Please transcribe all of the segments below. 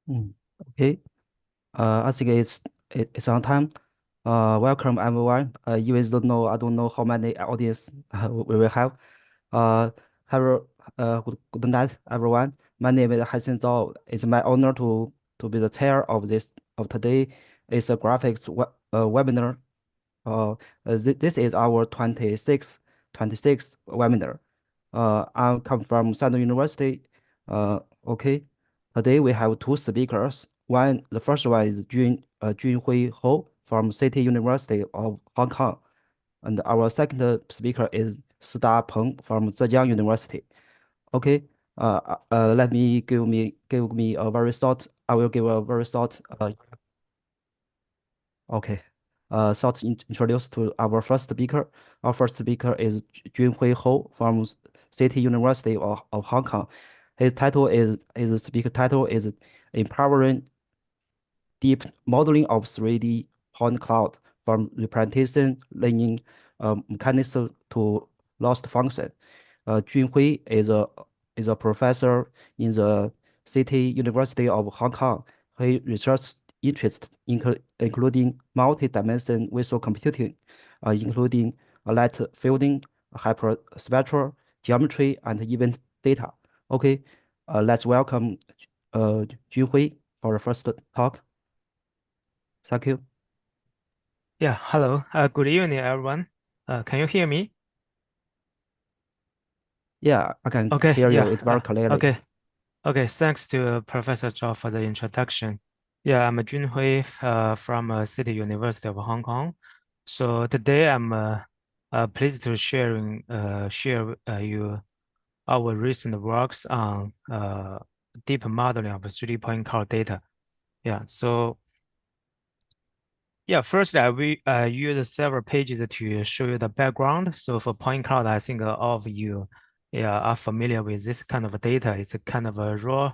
Okay. I think it's on time. Welcome everyone. Even though no, I don't know how many audience we will have. Uh, hello. Good night, everyone. My name is Hassan Zhao. It's my honor to be the chair of today. It's a graphics webinar. This is our 26th webinar. I come from Shandong University. Okay. Today we have two speakers. The first one is Junhui Ho from City University of Hong Kong, and our second speaker is Sida Peng from Zhejiang University. Okay. Let me give me a very short. I will give a very short. Okay. Introduce to our first speaker. Our first speaker is Junhui Ho from City University of Hong Kong. His speaker title is Empowering Deep Modeling of 3D Point Cloud from Representation Learning Mechanism to Loss Function. Junhui is a professor in the City University of Hong Kong. He research interests including multi-dimensional visual computing, including light fielding, hyperspectral geometry, and event data. Okay, let's welcome Junhui for the first talk. Thank you. Yeah, hello. Good evening, everyone. Can you hear me? Yeah, I can Okay, hear you. yeah. It's very clearly. Okay, okay. Thanks to Professor Zhao for the introduction. Yeah, I'm Junhui from City University of Hong Kong. So today I'm pleased to share you our recent works on deep modeling of 3D point cloud data. Yeah, so yeah, first we use several pages to show you the background. So for point cloud, I think all of you are familiar with this kind of data. It's a kind of a raw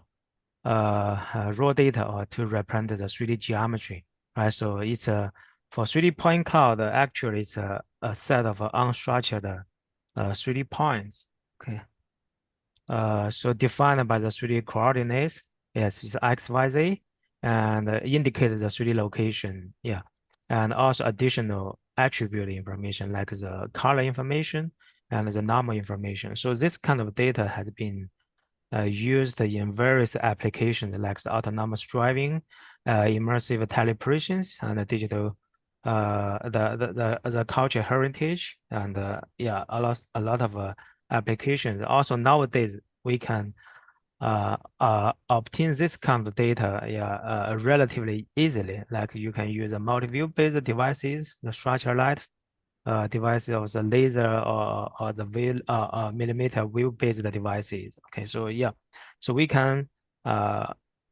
data or to represent the 3D geometry, right? So it's a for 3D point cloud, actually it's a set of unstructured 3D points. Okay. So defined by the 3D coordinates, yes, it's X, Y, Z, and indicate the 3D location, yeah, and also additional attribute information like the color information and the number information. So this kind of data has been used in various applications like the autonomous driving, immersive telepresence, and the digital, the culture heritage, and yeah, a lot of applications. Also nowadays we can obtain this kind of data, yeah, relatively easily. Like you can use a multi-view based devices, the structured light devices of the laser or the millimeter wave based devices. Okay, so yeah, so we can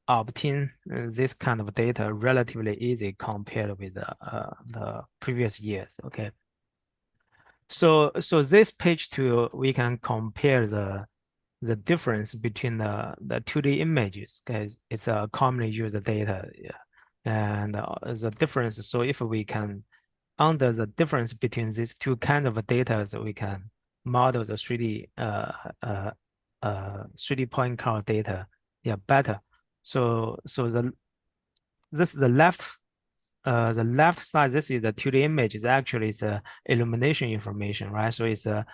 obtain this kind of data relatively easy compared with the previous years. Okay, so this page two we can compare the difference between the 2D images because it's a commonly used data, yeah. And the difference. So if we can under the difference between these two kinds of data, so we can model the 3D point cloud data, yeah, better. So this is the left side. This is the 2D image. Is actually it's a illumination information, right? So it's a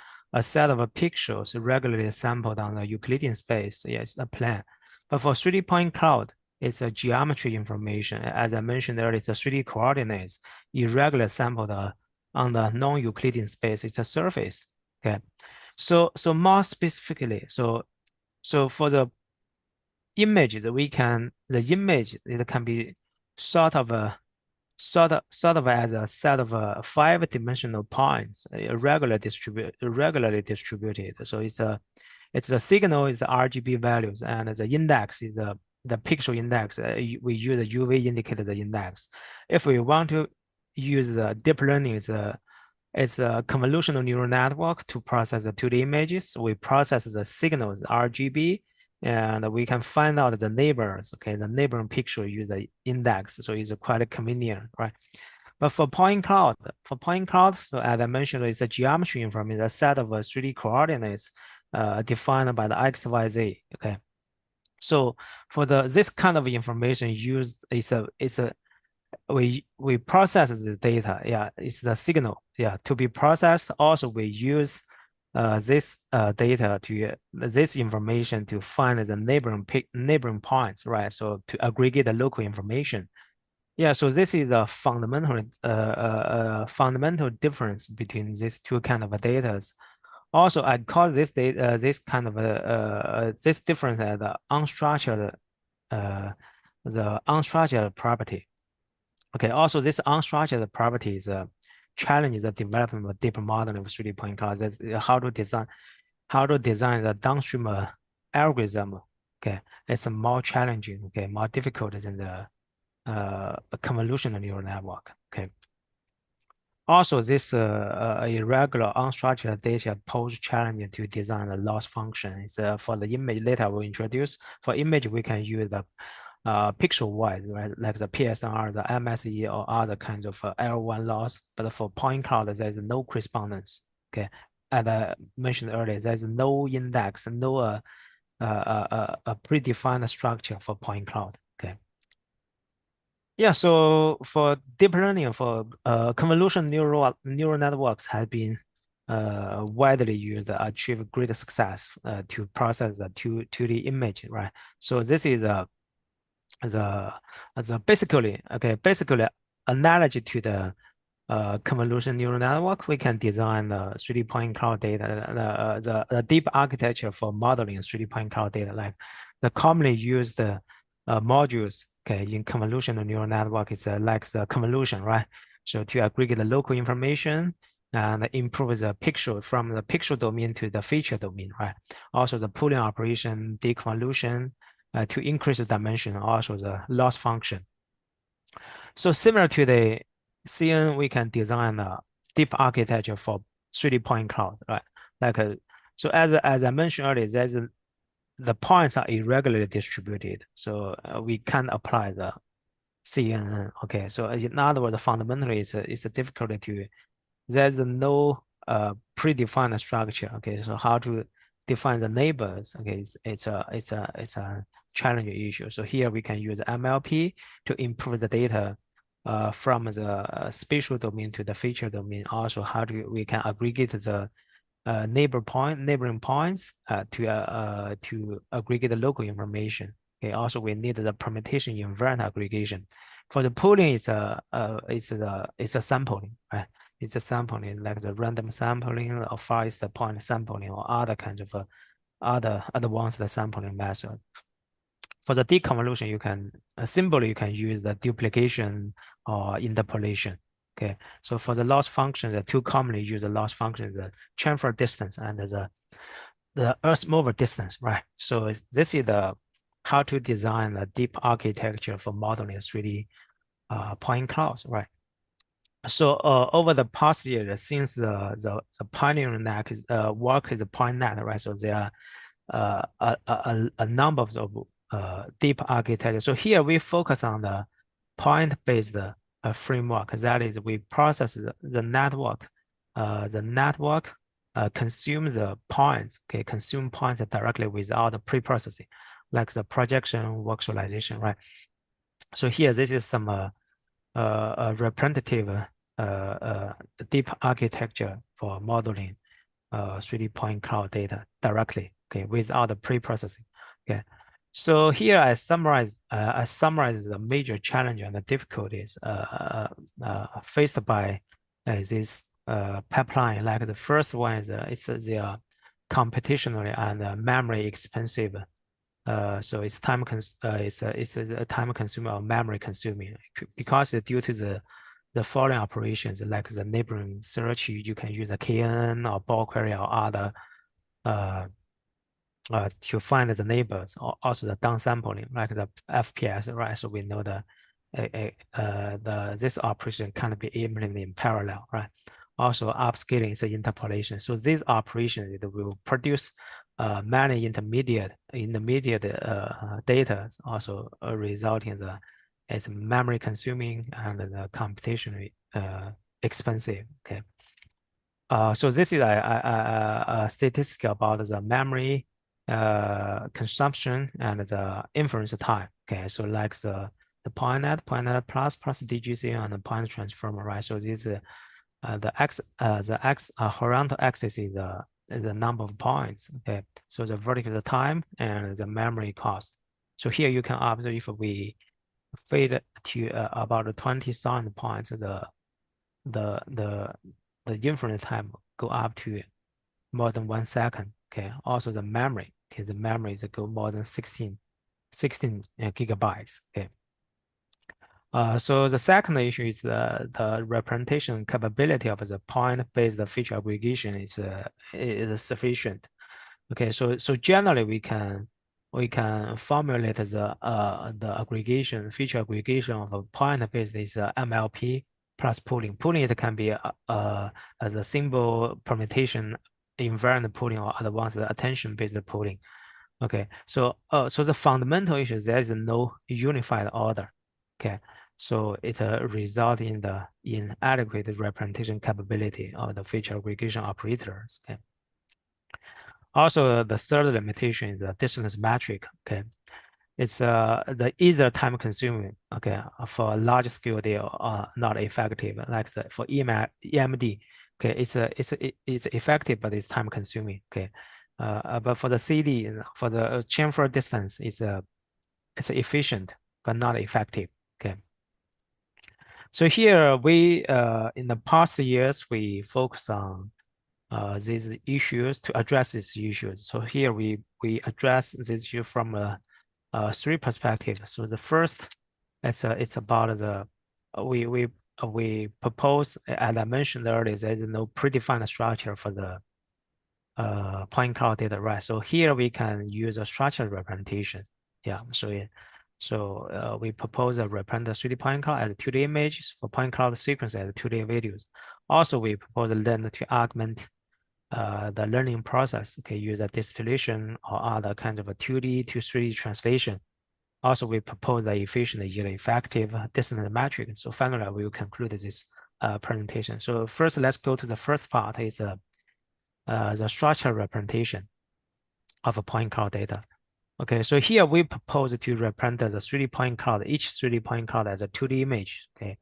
set of pixels regularly sampled on the Euclidean space. Yeah, it's a plane. But for 3D point cloud, it's a geometry information. As I mentioned earlier, it's a 3D coordinates, irregular sampled on the non-Euclidean space. It's a surface. Okay. So more specifically, so for the images, the image it can be sort of a sort of as a set of five-dimensional points, irregularly distributed. So it's a signal is the RGB values, and the index is the pixel index. We use the UV indicated index. If we want to use the deep learning, it's a convolutional neural network to process the 2D images. We process the signals RGB, and we can find out the neighbors. Okay, the neighboring pixel use the index, so it's quite convenient, right? But for point cloud, so as I mentioned, it's a geometry information, a set of 3D coordinates defined by the X, Y, Z. Okay, So for this kind of information used we process the data. Yeah, it's the signal. Yeah, to be processed. Also, we use this data to this information to find the neighboring points, right? So to aggregate the local information. Yeah, so this is a fundamental difference between these two kind of data. Also, I call this data this kind of this difference as uh, the unstructured property. Okay, also this unstructured properties challenge the development of deep modeling of 3D point cloud. That's how to design the downstream algorithm. Okay, it's more challenging. Okay, more difficult than the convolutional neural network. Okay. Also, this irregular unstructured data pose challenge to design the loss function. It's, for the image later we'll introduce. For image, we can use the pixel-wise, right? Like the PSR, the MSE, or other kinds of L1 loss. But for point cloud, there's no correspondence. Okay, as I mentioned earlier, there's no index, no a predefined structure for point cloud. Okay. Yeah, so for deep learning, for convolutional neural networks have been widely used to achieve great success to process the 2D image, right? So this is the basically analogy to the convolutional neural network. We can design the 3D point cloud data, the deep architecture for modeling 3D point cloud data, like the commonly used modules, okay, in convolutional neural network is like the convolution, right? So to aggregate the local information and improve the pixel from the pixel domain to the feature domain, right? Also the pooling operation, deconvolution, to increase the dimension, also the loss function. So similar to the CN, we can design a deep architecture for 3D point cloud, right? Like so as I mentioned earlier, the points are irregularly distributed, so we can apply the CNN. Okay, so in other words, fundamentally, it's a difficulty to there's no predefined structure. Okay, so how to define the neighbors? Okay, it's a challenging issue. So here we can use MLP to improve the data from the spatial domain to the feature domain. Also, how do we can aggregate the neighboring points to aggregate the local information. Okay. Also, we need the permutation invariant aggregation. For the pooling, it's a sampling, right? It's a sampling like the random sampling or farthest point sampling or other kinds of other advanced sampling method. For the deconvolution, you can simply you can use the duplication or interpolation. Okay, so for the loss function, the two commonly used loss functions, the transfer distance and the Earth mover distance, right? So this is the how to design a deep architecture for modeling 3D point clouds, right? So over the past year, since the pioneering net is, work is a point net, right? So there are a number of deep architecture. So here we focus on the point-based framework. That is, we process the network. The network consumes the points, okay, consume points directly without the pre-processing, like the projection virtualization, right? So here, this is some representative deep architecture for modeling 3D point cloud data directly, okay, without the pre-processing. Okay, so here I summarize the major challenge and the difficulties faced by this pipeline. Like the first one is it's the computationally and memory expensive. So it's it's a time consumer or memory consuming because due to the following operations like the neighboring search, you can use a KNN or ball query or other uh, to find the neighbors, or also the downsampling, like the FPS, right? So we know this operation can be implemented in parallel, right? Also, upscaling is interpolation. So these operations will produce many intermediate data, also resulting in it's memory consuming and the computationally expensive. Okay. So this is a statistic about the memory consumption and the inference time. Okay, so like the point net plus DGC and the point transformer, right? So this the horizontal axis is the number of points. Okay, so the vertical is the time and the memory cost. So here you can observe if we feed to about 20,000 points, the the the inference time go up to more than 1 second. Okay, also the memory. Okay, the memory is go more than 16 gigabytes. Okay. So the second issue is the representation capability of the point-based feature aggregation is sufficient. Okay, so generally we can formulate the aggregation feature aggregation of a point-based is MLP plus pooling. Pooling it can be as a simple permutation invariant pooling or advanced attention-based pooling. Okay, so the fundamental issue is there is no unified order. Okay, so it results in the inadequate representation capability of the feature aggregation operators. Okay. Also, the third limitation is the distance metric. Okay, it's the either time consuming. Okay, for a large scale they are not effective. Like for EMD, okay, it's effective but it's time consuming. Okay, but for the CD for the chamfer distance, it's efficient but not effective. Okay. So here we in the past years we focus on these issues to address these issues. So here we address this issue from three perspectives. So the first, it's about the we propose, as I mentioned earlier, there is no predefined structure for the point cloud data, right? So here we can use a structured representation. Yeah, so we propose a represent the 3D point cloud as 2D images for point cloud sequence as 2D videos. Also, we propose then to augment the learning process. Okay, use a distillation or other kind of a 2D to 3D translation. Also, we propose the efficient, yet effective distance metric. So finally, we will conclude this presentation. So first, let's go to the first part. Is the structural representation of a point cloud data. Okay, so here we propose to represent the 3D point cloud, each 3D point cloud as a 2D image. Okay,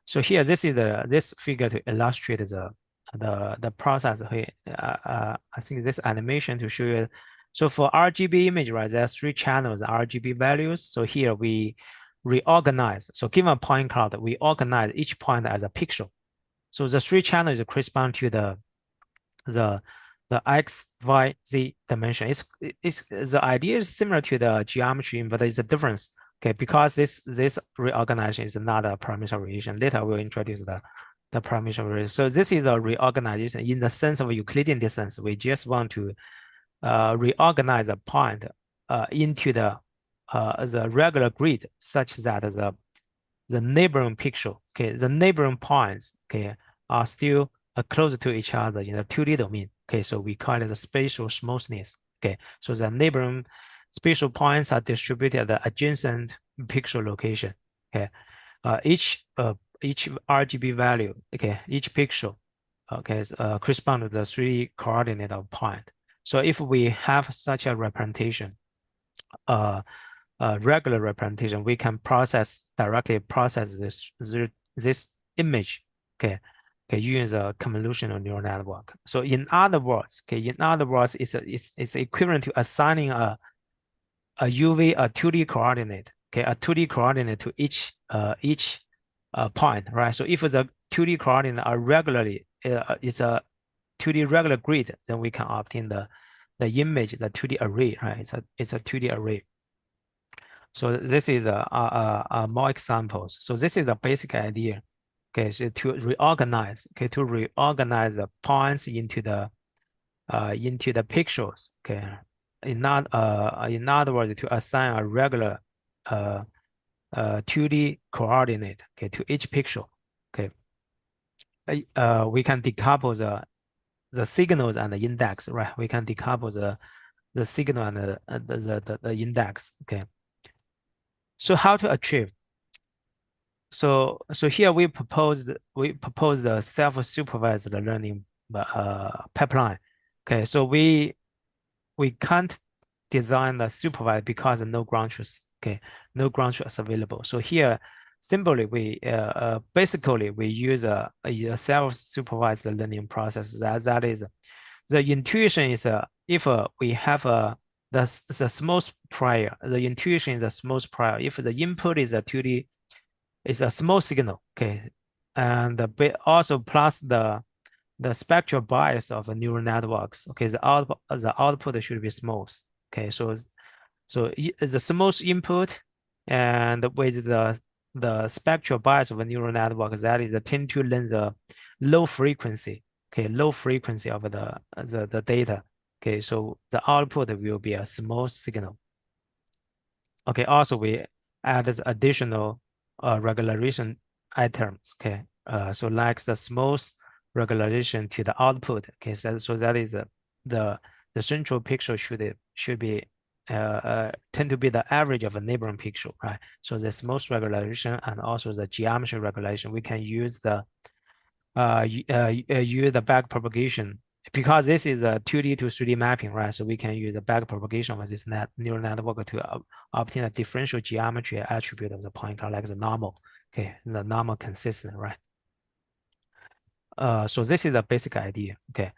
so here this is this figure to illustrate the process. I think this animation to show you. So for RGB image, right, there are 3 channels RGB values. So here we reorganize. So given a point cloud, we organize each point as a pixel. So the 3 channels correspond to the X, Y, Z dimension. It's the idea is similar to the geometry, but it's a difference. Okay, because this reorganization is not a parameter relation. Later we'll introduce the parameter relation. So this is a reorganization in the sense of Euclidean distance. We just want to reorganize a point into the regular grid such that the neighboring pixel, okay, the neighboring points, okay, are still close to each other in the 2D domain. Okay, so we call it the spatial smoothness. Okay, so the neighboring spatial points are distributed at the adjacent pixel location. Okay, each RGB value, okay, each pixel, okay, correspond to the 3D coordinate of point. So if we have such a representation, regular representation, we can directly process this image. Okay, use a convolutional neural network. So in other words, it's equivalent to assigning a 2D coordinate. Okay, a 2D coordinate to each point, right? So if the 2D coordinate are regularly it's a 2D regular grid, then we can obtain the image, the 2D array, right? It's a 2D array. So this is more examples. So this is the basic idea. Okay, so to reorganize, the points into the pixels. Okay, in other words, to assign a regular 2D coordinate, okay, to each pixel. Okay, we can decouple the signals and the index, right? We can decouple the signal and the index. Okay. So how to achieve? So here we propose the self-supervised learning pipeline. Okay, so we we can't design the supervised because no ground truth. Okay, no ground truth available. So here, simply we basically we use a self-supervised learning process. That is, the intuition is if we have the smooth prior. The intuition is the smooth prior. If the input is a 2D, it's a small signal. Okay, and also plus the spectral bias of neural networks. Okay, the output should be smooth. Okay, so the smooth input and with the spectral bias of a neural network, that is tend to learn the low frequency. Okay, low frequency of the data. Okay, so the output will be a small signal. Okay, also we add this additional regularization items. Okay, so like the smooth regularization to the output. Okay, so that is the central pixel should be tend to be the average of a neighboring pixel, right? So the smooth regularization and also the geometry regulation, we can use use the back propagation because this is a 2D to 3D mapping, right? So we can use the back propagation of this neural network to obtain a differential geometry attribute of the point cloud, like the normal, okay, the normal consistent, right? So this is the basic idea, okay.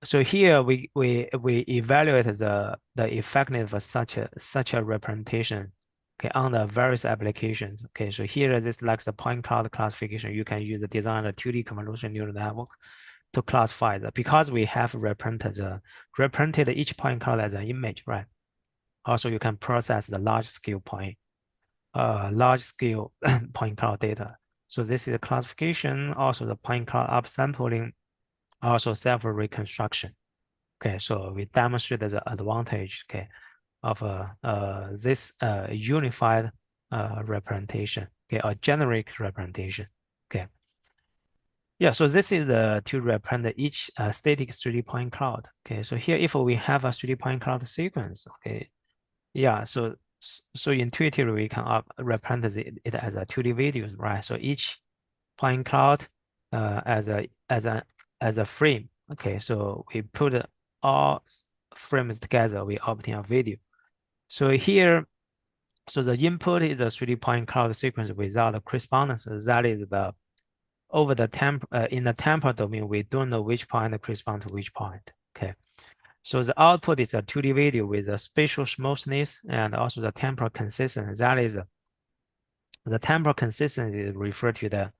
So here we evaluate the effectiveness of such a representation, okay, on the various applications. Okay, so here this like the point cloud classification. You can use the design a 2D convolutional neural network to classify that because we have represented each point cloud as an image, right? Also, you can process the large scale point cloud data. So this is the classification, also the point cloud upsampling, also self-reconstruction. Okay, so we demonstrate the advantage, okay, of this unified representation, okay, or generic representation. Okay. Yeah, so this is to represent each static 3D point cloud. Okay, so here if we have a 3D point cloud sequence, okay, yeah, so intuitively we can represent it as a 2D videos, right? So each point cloud as a frame. Okay, so we put all frames together, we obtain a video. So here, so the input is a 3D point cloud sequence without a correspondence. That is the over the in the temporal domain, we don't know which point corresponds to which point. Okay. So the output is a 2D video with a spatial smoothness and also the temporal consistency. That is the temporal consistency referred to the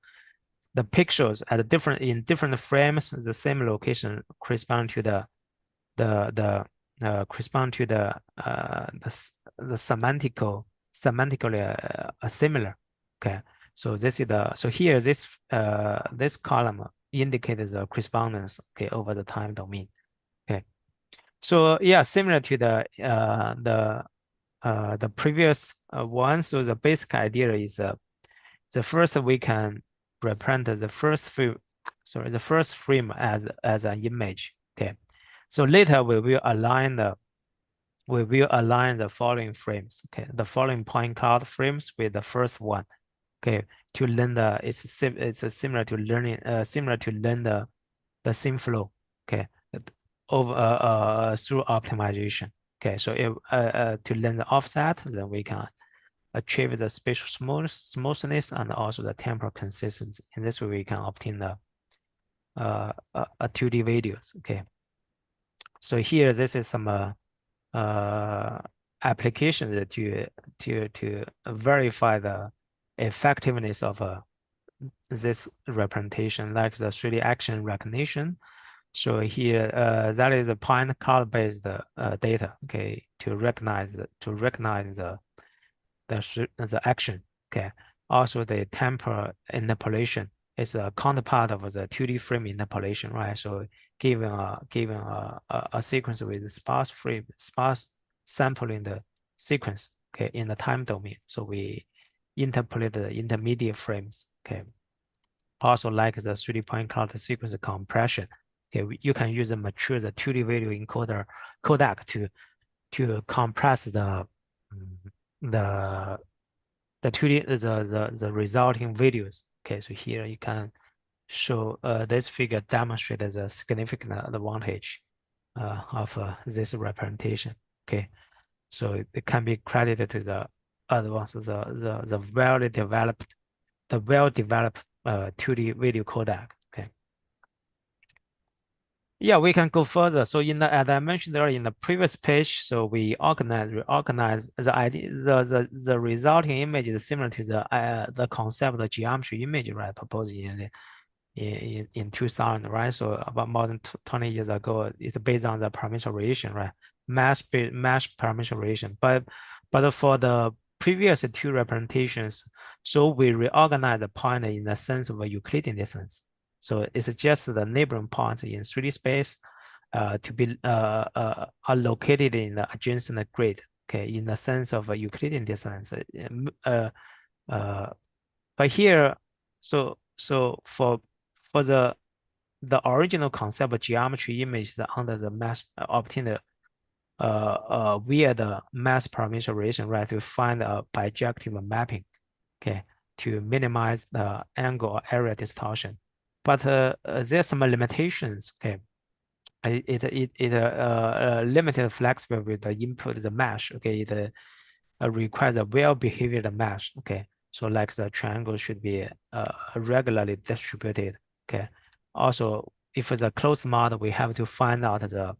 pixels at different frames, the same location correspond to correspond to the semantically similar. Okay, so this is so here this column indicates the correspondence, okay, over the time domain. Okay, so yeah, similar to the previous one. So the basic idea is the first we can represent the first frame, the first frame as an image. Okay, so later we will align the following frames. Okay, the following point cloud frames with the first one. Okay, to learn it's similar to learning learn the same flow. Okay, over through optimization. Okay, so if to learn the offset, then we can achieve the spatial smoothness and also the temporal consistency. In this way, we can obtain the a 2D videos. Okay, so here this is some applications to verify the effectiveness of this representation, like the 3D action recognition. So here, that is a point cloud-based data, okay, to recognize the action. Okay. Also, the temporal interpolation is a counterpart of the 2D frame interpolation, right? So given a sequence with sparse sampling the sequence, okay, in the time domain. So we interpolate the intermediate frames. Okay. Also, like the 3D point cloud sequence compression. Okay, you can use a mature 2D video encoder codec to compress the 2D the resulting videos. Okay, so here you can show this figure demonstrates a significant advantage. this representation. Okay, so it can be credited to the advanced, the well-developed 2D video codec. Okay. Yeah, we can go further. So as I mentioned earlier in the previous page, so we reorganize the idea, the resulting image is similar to the concept of geometry image, right? Proposed in 2000, right? So about more than 20 years ago, it's based on the parameter relation, right? Mesh parameter relation. But for the previous two representations, so we reorganize the point in the sense of a Euclidean distance. So it's just the neighboring points in 3D space to be are located in the adjacent grid. Okay, in the sense of a Euclidean distance. But here, so for the original concept of geometry image under the mass obtained via the mass parameter relation, right, to find a bijective mapping, okay, to minimize the angle or area distortion. But there's some limitations, okay. It limited flexible with the input the mesh, okay. It requires a well-behaved mesh, okay. So like the triangle should be regularly distributed, okay. Also, if it's a closed model, we have to find out a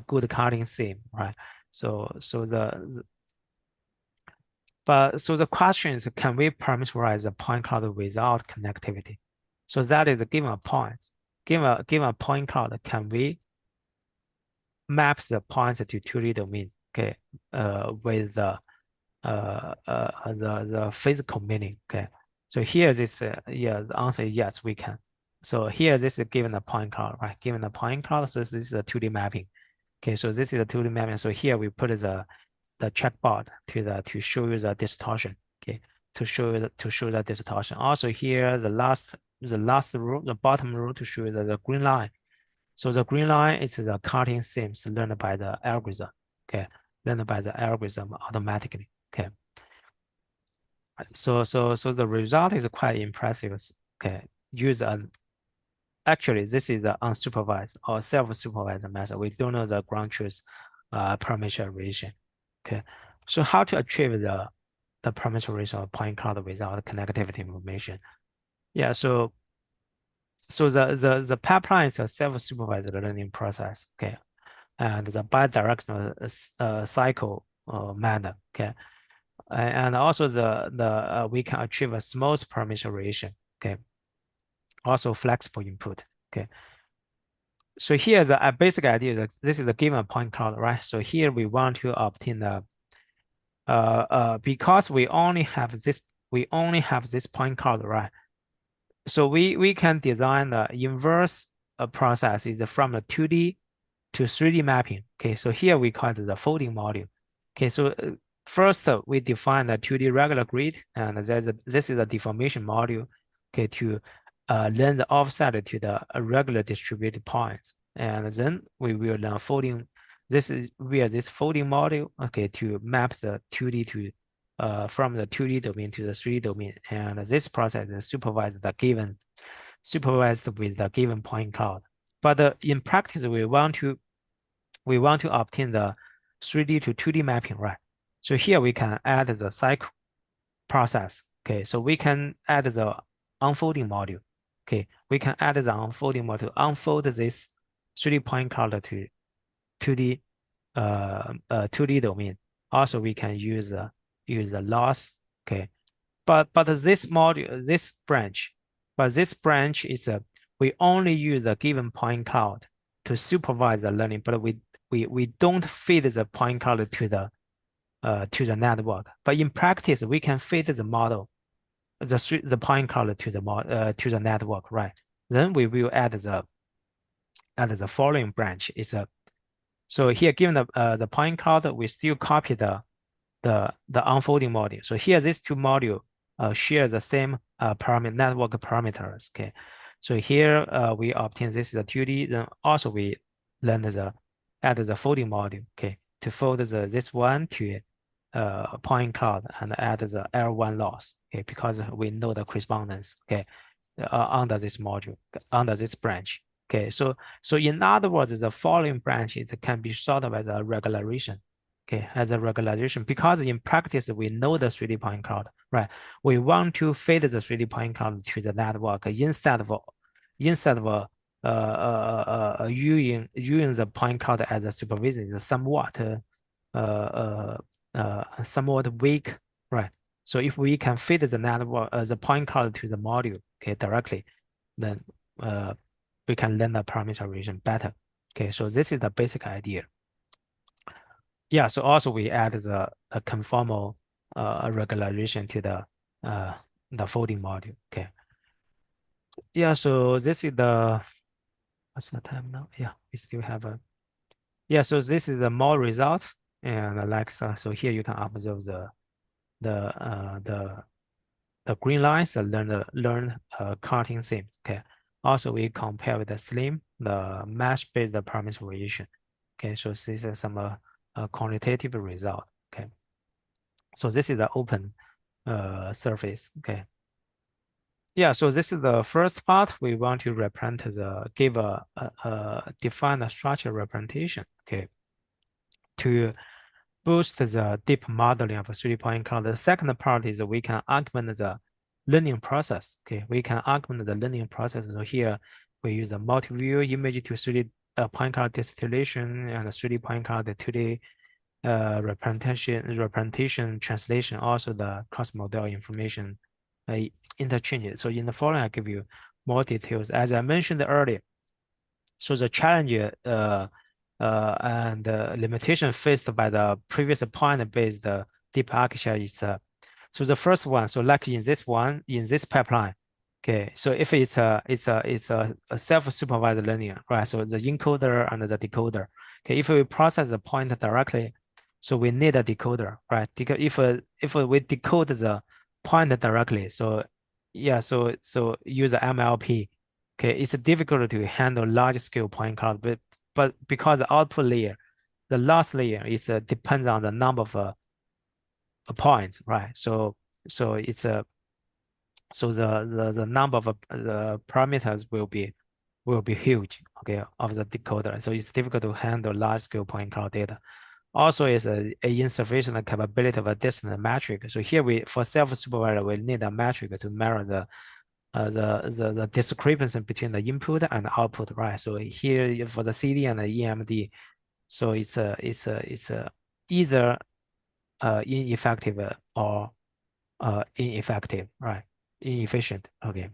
good cutting seam, right? So the question is, can we parameterize a point cloud without connectivity? So that is given a point. Given a point cloud, can we map the points to 2D domain, okay, with the physical meaning, okay? So here this yeah, the answer is yes, we can. So here this is given a point cloud, right? Given a point cloud, so this is a 2D mapping. Okay, so this is a 2D mapping. So here we put the checkbox to show you the distortion. Okay, to show the distortion. Also here the last row, the bottom row to show you the green line. So the green line is the cutting seams learned by the algorithm. Okay, learned by the algorithm automatically. Okay. So the result is quite impressive. Okay, use an actually this is the unsupervised or self-supervised method. We don't know the ground truth parameterization. Okay, so how to achieve the parameterization of point cloud without connectivity information? Yeah, so the pipeline is a self-supervised learning process. Okay, and the bidirectional cycle manner. Okay, and also we can achieve a smooth parameterization. Okay, also flexible input. Okay, so here's a basic idea that this is a given point cloud, right? So here we want to obtain the because we only have this point cloud, right? So we can design the inverse process is from the 2D to 3D mapping. Okay, so here we call it the folding module. Okay, so first we define the 2D regular grid, and this is a deformation module. Okay, to learn the offset to the regular distributed points, and then we will learn folding. This is via this folding module. Okay, to map the 2D to from the 2D domain to the 3D domain, and this process is supervised with the given point cloud. But in practice, we want to obtain the 3D to 2D mapping, right? So here we can add the cycle process. Okay, so we can add the unfolding module. Okay, we can add the unfolding module to unfold this 3D point cloud to 2D 2D domain. Also, we can use the loss. Okay, but this module, this branch is we only use a given point cloud to supervise the learning, but we don't feed the point cloud to the network. But in practice, we can feed the model, the point cloud to the network, right? Then we will add the following branch. So here, given the point cloud, we still copy the unfolding module. So here, these two modules share the same network parameters. Okay, so here we obtain this is a 2D. Then also we learn add the folding module. Okay, to fold this one to point cloud and add the L1 loss. Okay, because we know the correspondence. Okay, under this module, under this branch. Okay, so in other words, the following branch it can be thought of as a regularization. Okay, as a regularization, because in practice we know the 3D point cloud, right? We want to feed the 3D point cloud to the network instead of using the point cloud as a supervision, somewhat weak, right? So if we can feed the network the point cloud to the module, okay, directly, then we can learn the parameterization better. Okay, so this is the basic idea. Yeah, so also we add a conformal regularization to the folding module. Okay. Yeah, so this is what's the time now? Yeah, we still have yeah, so this is a more result and Alexa. So here you can observe the uh, the the green lines, the learn cutting seams. Okay. Also, we compare with the slim, the mesh-based parameterization. Okay, so this is some quantitative result. Okay, so this is the open surface. Okay, yeah. So this is the first part. We want to represent give a define a structure representation. Okay, to boost the deep modeling of a 3D point cloud. The second part is we can augment the learning process. Okay, we can augment the learning process. So here we use a multi-view image to 3D point cloud distillation and a 3D point cloud 2D representation translation, also the cross model information interchange. So in the following, I give you more details. As I mentioned earlier, so the challenge and limitation faced by the previous point-based deep architecture is so the first one. So like in this pipeline, okay. So if it's a self-supervised learning, right? So the encoder and the decoder. Okay, if we process the point directly, so we need a decoder, right? Because if we decode the point directly, so yeah, so use the MLP. Okay, it's difficult to handle large scale point cloud, but because the output layer, the last layer is depends on the number of points, right? So it's a so the number of the parameters will be huge, okay, of the decoder. So it's difficult to handle large scale point cloud data. Also, is a insufficient capability of a distance metric. So here for self-supervised, we need a metric to measure the discrepancy between the input and output, right? So here for the CD and the EMD, so it's either ineffective or ineffective, right? Inefficient. Okay.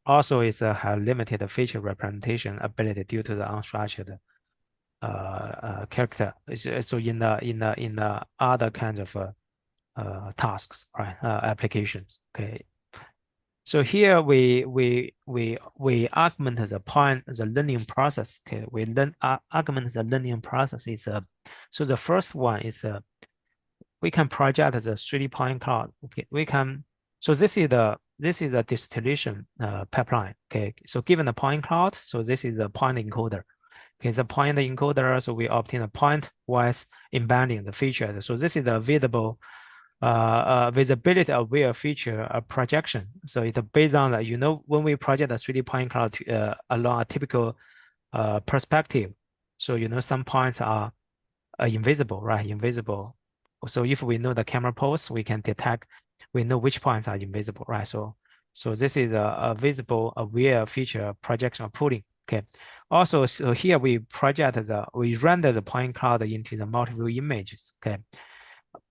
Also, it's a have limited feature representation ability due to the unstructured character. So in the other kinds of tasks, right? Applications. Okay. So here we augment the learning process. Okay, we augment the learning process. So the first one is we can project the 3D point cloud. Okay, we can. So this is the distillation pipeline. Okay, so given the point cloud, so this is the point encoder. Okay, the point encoder. So we obtain a point-wise embedding the feature. So this is the visible visibility aware feature projection. So it's based on that, when we project a 3D point cloud along a typical perspective. So, some points are invisible, right? Invisible. So if we know the camera pose, we know which points are invisible, right? So this is a visible aware feature projection of pooling. Okay. Also, so here we render the point cloud into the multiple images. Okay.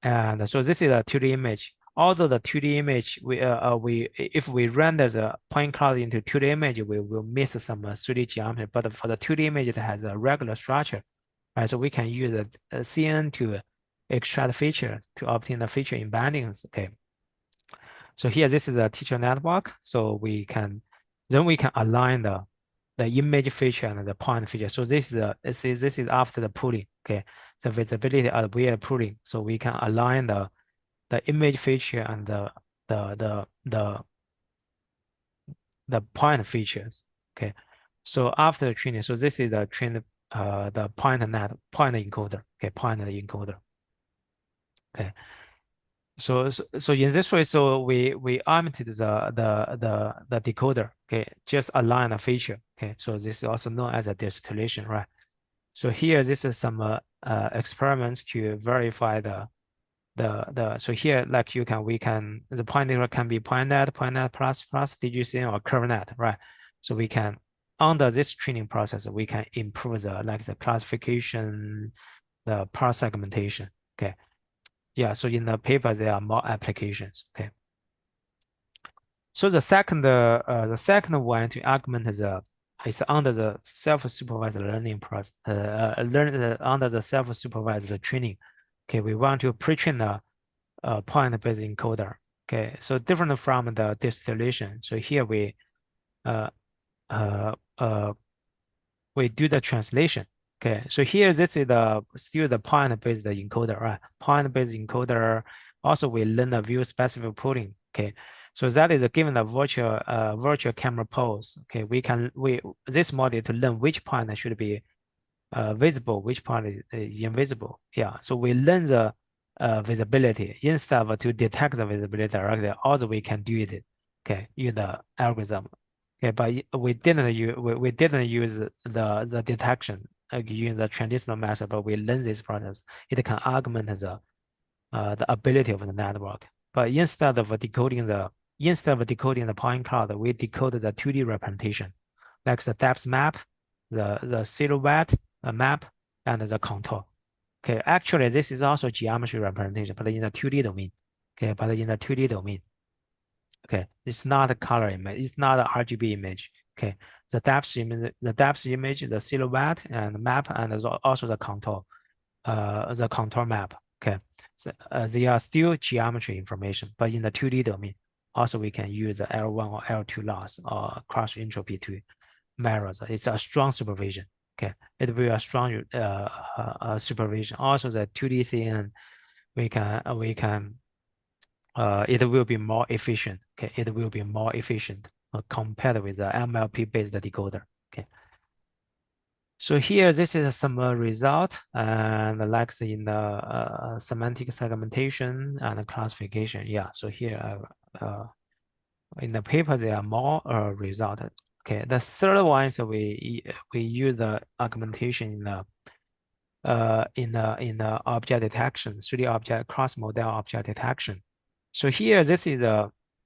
And so this is a 2D image. Although the 2D image, if we render the point cloud into 2D image, we will miss some 3D geometry. But for the 2D image, it has a regular structure, right? So we can use a CN to extract features to obtain the feature embeddings. Okay. So here, this is a teacher network. So we can align the image feature and the point feature. So this is after the pooling. Okay, the visibility aware pooling. So we can align the image feature and the the the point features. Okay, so after the training, so this is the the point encoder. Okay, point encoder. Okay, So in this way, so we augmented the decoder, okay, just align a feature, okay. So this is also known as a distillation, right? So here, this is some experiments to verify the. So here, like we can the pointer can be point net plus plus DGCN or curve net, right? So we can under this training process, we can improve the classification, the part segmentation, okay. Yeah, so in the paper, there are more applications. Okay. So the second one to augment is under the self-supervised learning process, under the self-supervised training. Okay, we want to pre-train a point-based encoder. Okay, so different from the distillation. So here uh, uh, uh, we do the translation. Okay, so here this is still the point-based encoder, right? Point-based encoder. Also, we learn a view-specific pooling. Okay, so that is given a virtual camera pose. Okay, we this model to learn which point should be visible, which part is invisible. Yeah, so we learn the visibility instead of to detect the visibility directly. Also, we can do it. Okay, use the algorithm. Okay, but we didn't use the detection using the traditional method, but we learn this process. It can augment the ability of the network. But instead of decoding the point cloud, we decode the 2D representation, like the depth map, the silhouette map, and the contour. Okay, actually, this is also geometry representation, but in the 2D domain. Okay, but in the 2D domain. Okay, it's not a color image, it's not an RGB image. Okay, the depth image, the silhouette and the map, and also the contour map. Okay, so they are still geometry information, but in the 2D domain, also we can use the L1 or L2 loss or cross entropy to measure. It's a strong supervision. Okay, it will be a strong supervision. Also, the 2D CN we can it will be more efficient. Okay, it will be more efficient compared with the MLP based decoder. Okay. So here, this is some result, and like in the semantic segmentation and classification. Yeah. So here, in the paper, there are more result. Okay. The third one is we use the augmentation in the object detection, 3D object cross model object detection. So here, this is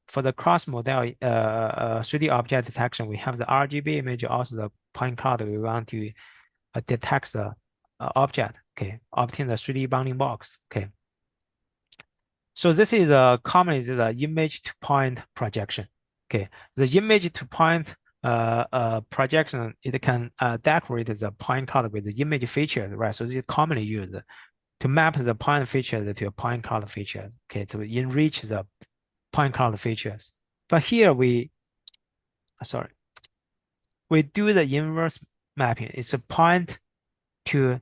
for the cross model 3D object detection. We have the RGB image, also the point cloud. We want to detect the object. Okay, obtain the 3D bounding box. Okay. So this is a common is the image to point projection. Okay, the image to point projection, it can decorate the point cloud with the image features, right? So this is commonly used to map the point features to a point cloud feature. Okay, to enrich the point cloud features. But here sorry, we do the inverse mapping. It's a point to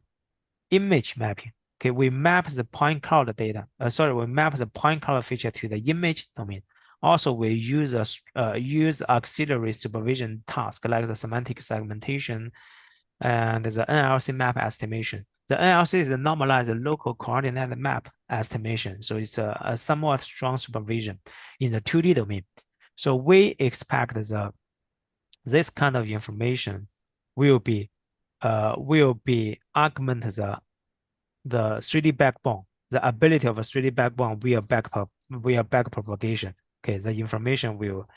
image mapping. Okay, we map the point cloud data. We map the point cloud feature to the image domain. Also, we use auxiliary supervision task like the semantic segmentation and the NLC map estimation. The NLC is a normalized local coordinate map estimation. So it's a somewhat strong supervision in the 2D domain. So we expect this kind of information will be augment the 3D backbone, the ability of a 3D backbone via back propagation. Okay, the information will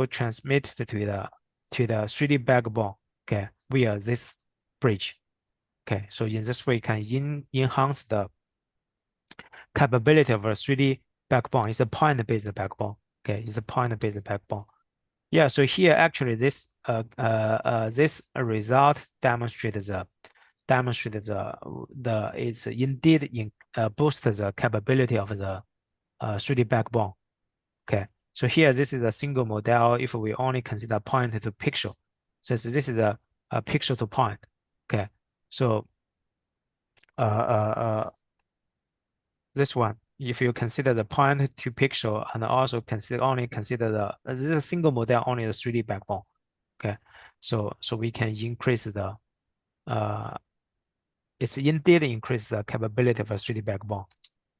transmit to the 3D backbone. Okay, via this bridge. Okay, so in this way, can enhance the capability of a 3D backbone. It's a point-based backbone. Okay, it's a point-based backbone. Yeah, so here actually this result demonstrates it's indeed boosts the capability of the 3D backbone. Okay, so here this is a single model if we only consider point to pixel. So this is a pixel to point. Okay, so uh, uh, uh, this one, if you consider the point to pixel and also only consider this is a single model, only the 3D backbone. Okay, so we can increase the it's indeed increase the capability of a 3D backbone.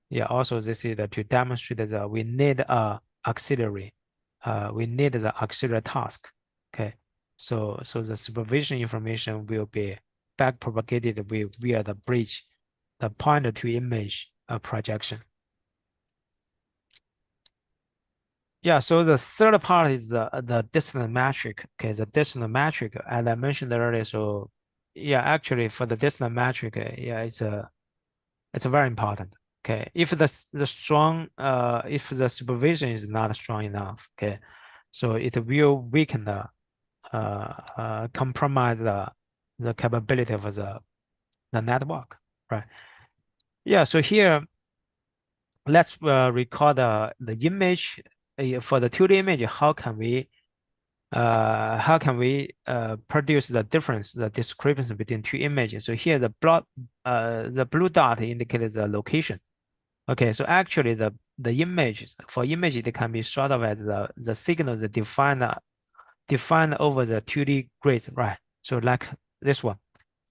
Yeah, also this is to demonstrate that we need a auxiliary. We need the auxiliary task. Okay, so the supervision information will be back propagated via the bridge, the pointer to image projection. Yeah, so the third part is the distance metric. Okay, the distance metric, as I mentioned earlier. So yeah, actually for the distance metric, yeah, it's very important. Okay, if if the supervision is not strong enough, okay, so it will weaken compromise the capability of the network, right? Yeah, so here let's record the image for the 2D image. How can we produce the difference, the discrepancy between two images? So here the blue dot indicates the location. Okay, so actually the images for image it can be thought of as the signal that defined over the 2D grids, right? So like this one.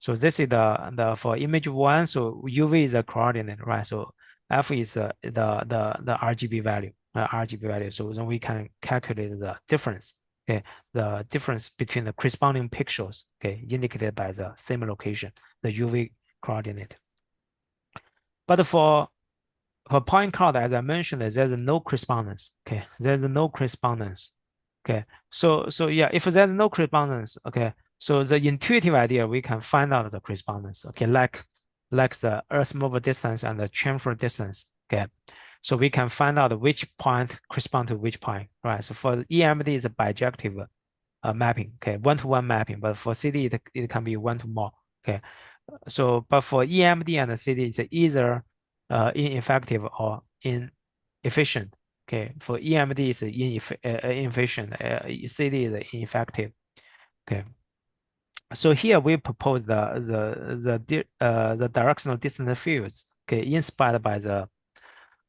So this is the for image one. So UV is the coordinate, right? So F is the RGB value, RGB value. So then we can calculate the difference. Okay, the difference between the corresponding pixels. Okay, indicated by the same location, the UV coordinate. But for point cloud, as I mentioned, there's no correspondence. Okay, there's no correspondence. Okay, so yeah, if there's no correspondence, okay, so the intuitive idea we can find out the correspondence. Okay, like the Earth move distance and the chamfer distance. Okay, so we can find out which point correspond to which point, right? So for EMD is a bijective mapping. Okay, one-to-one mapping, but for CD it can be one to more. Okay, so but for EMD and CD it's either ineffective or inefficient. Okay, for EMD is inefficient, CD is ineffective. Okay, so here we propose the directional distance fields. Okay, inspired by the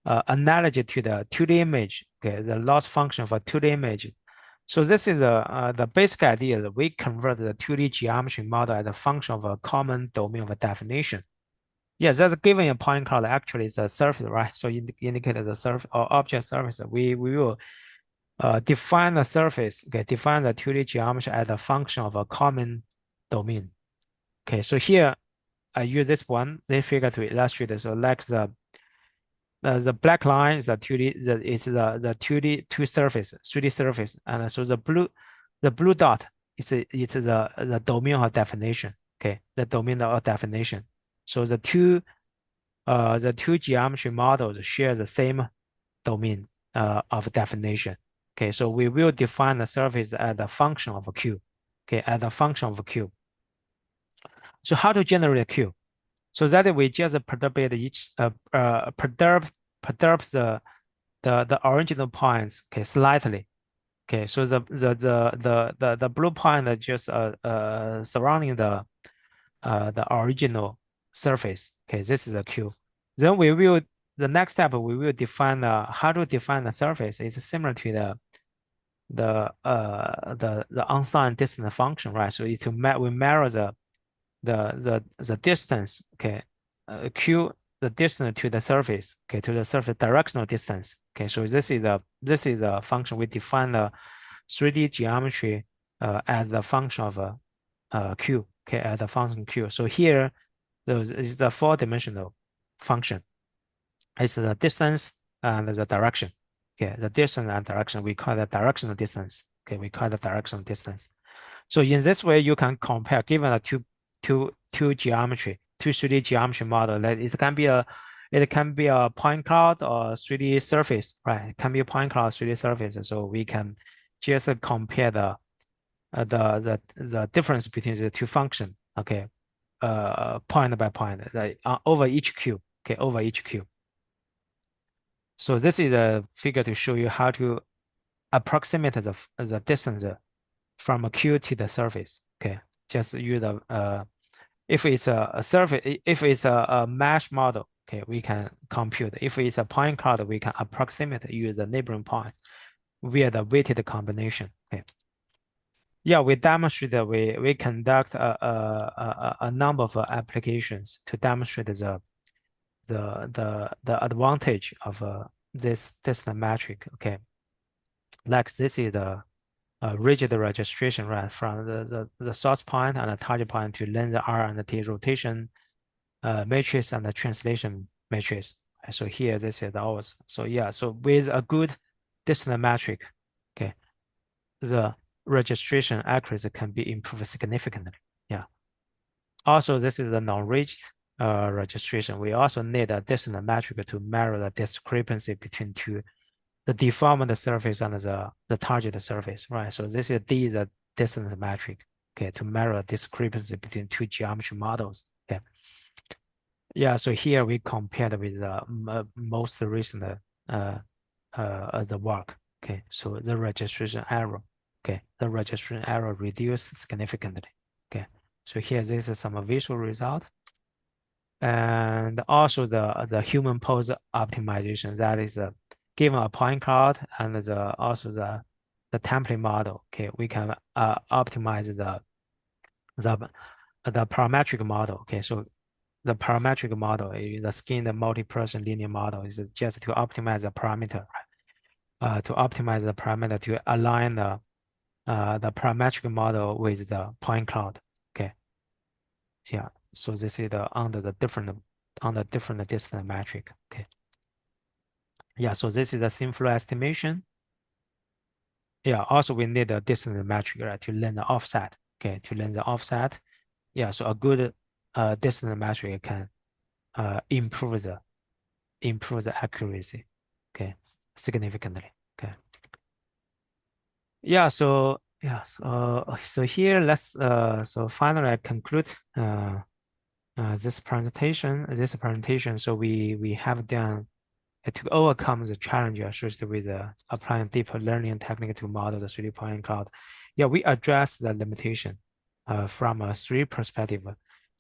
analogy to the 2D image. Okay, the loss function for 2D image. So this is the basic idea that we convert the 2D geometry model as a function of a common domain of a definition. Yeah, that's given a point cloud actually is a surface, right? So indicate the surface or object surface. We will define the surface, okay, define the 2D geometry as a function of a common domain. Okay, so here I use this figure to illustrate it. So like the black line is the 2D, it's the 2D surface, 3D surface, and so the blue dot it's the domain of definition. Okay, the domain of definition. So the two geometry models share the same domain of definition. Okay, so we will define the surface as a function of a cube. Okay, as a function of a cube. So how to generate a cube? So that we just perturb each perturb the original points, okay, slightly. Okay, so the blue point is just surrounding the original surface. Okay, this is a cube. Then the next step we will define how to define the surface. It's similar to the unsigned distance function, right? So we measure the distance, okay, q the distance to the surface, okay, to the surface directional distance. Okay, so this is a function we define the 3D geometry as the function of a q, okay, as a function q. So here those is the four-dimensional function. It's the distance and the direction. Okay, the distance and direction we call the directional distance. Okay, we call the directional distance. So in this way, you can compare given a two geometry, two 3D geometry model. That it can be a point cloud or 3D surface, right? It can be a point cloud 3D surface. So we can just compare the difference between the two functions. Okay, point by point, over each cube. Okay, over each cube. So this is a figure to show you how to approximate the distance from a cube to the surface. Okay, just use if it's a surface, if it's a mesh model, okay, we can compute. If it's a point cloud, we can approximate use the neighboring point via the weighted combination. Okay. Yeah, we demonstrate that we conduct a number of applications to demonstrate the advantage of this distance metric. Okay, like this is the rigid registration, right, from the source point and the target point to length R and the T rotation matrix and the translation matrix. So here this is ours. So yeah, so with a good distance metric, okay, the registration accuracy can be improved significantly. Yeah. Also, this is the non-rigid registration. We also need a distance metric to measure the discrepancy between the deformed surface and the target surface, right? So this is the distance metric, okay, to measure the discrepancy between two geometry models. Okay. Yeah, so here we compared with the most recent the work. Okay, so the registration error. Okay, the registration error reduced significantly. Okay, so here this is some visual result, and also the human pose optimization. That is given a point cloud and also the template model. Okay, we can optimize the the parametric model. Okay, so the parametric model, the skin, the multi-person linear model is just to optimize the parameter, to optimize the parameter to align the parametric model with the point cloud. Okay, yeah. So this is under different distance metric. Okay, yeah. So this is the sim flow estimation. Yeah. Also, we need a distance metric, right, to learn the offset. Okay, to learn the offset. Yeah. So a good distance metric can improve the accuracy, okay, significantly. Okay. Yeah, so yeah, so here let's so finally I conclude this presentation. So we have done to overcome the challenge associated with applying deep learning technique to model the 3D point cloud. Yeah, we address the limitation from a three perspective.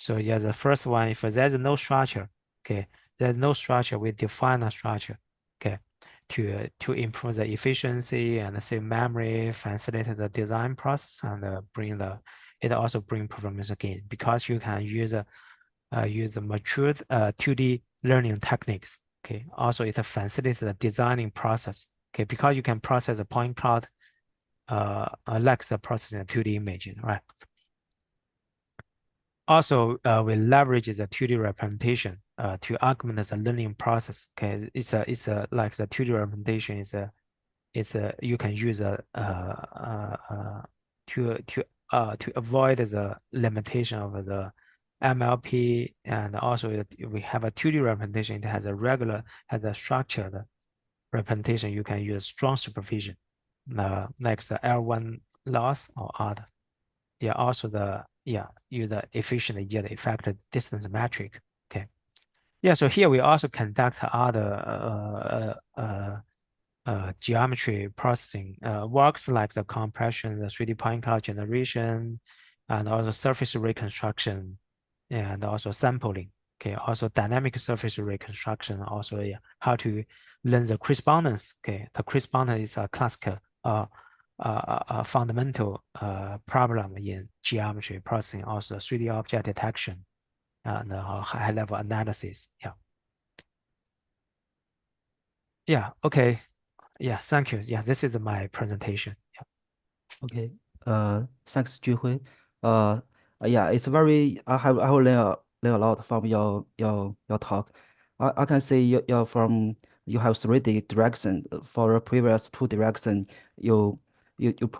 So yeah, the first one, if there's no structure, okay, there's no structure, we define a structure, okay, to improve the efficiency and save memory, facilitate the design process, and it also bring performance gain because you can use the matured 2D learning techniques. Okay. Also, it facilitates the designing process. Okay, because you can process the point cloud like the processing a 2D image, right? Also, we leverage the 2D representation to augment the learning process. Okay, it's a like the 2D representation is a you can use to avoid the limitation of the MLP, and also we have a 2D representation. It has a structured representation. You can use strong supervision, like the L1 loss or other. Yeah, also use the efficient yet effective distance metric. Okay. Yeah, so here we also conduct other geometry processing works like the compression, the 3D point cloud generation, and also surface reconstruction, and also sampling. Okay, also dynamic surface reconstruction, also yeah, how to learn the correspondence. Okay, the correspondence is a classical fundamental problem in geometry processing, also 3D object detection and high level analysis. Yeah. Yeah. Okay. Yeah. Thank you. Yeah. This is my presentation. Yeah. Okay. Thanks, Juhui. Uh, yeah, it's very. I have learn a lot from your talk. I can see you have 3D direction. For the previous two direction. You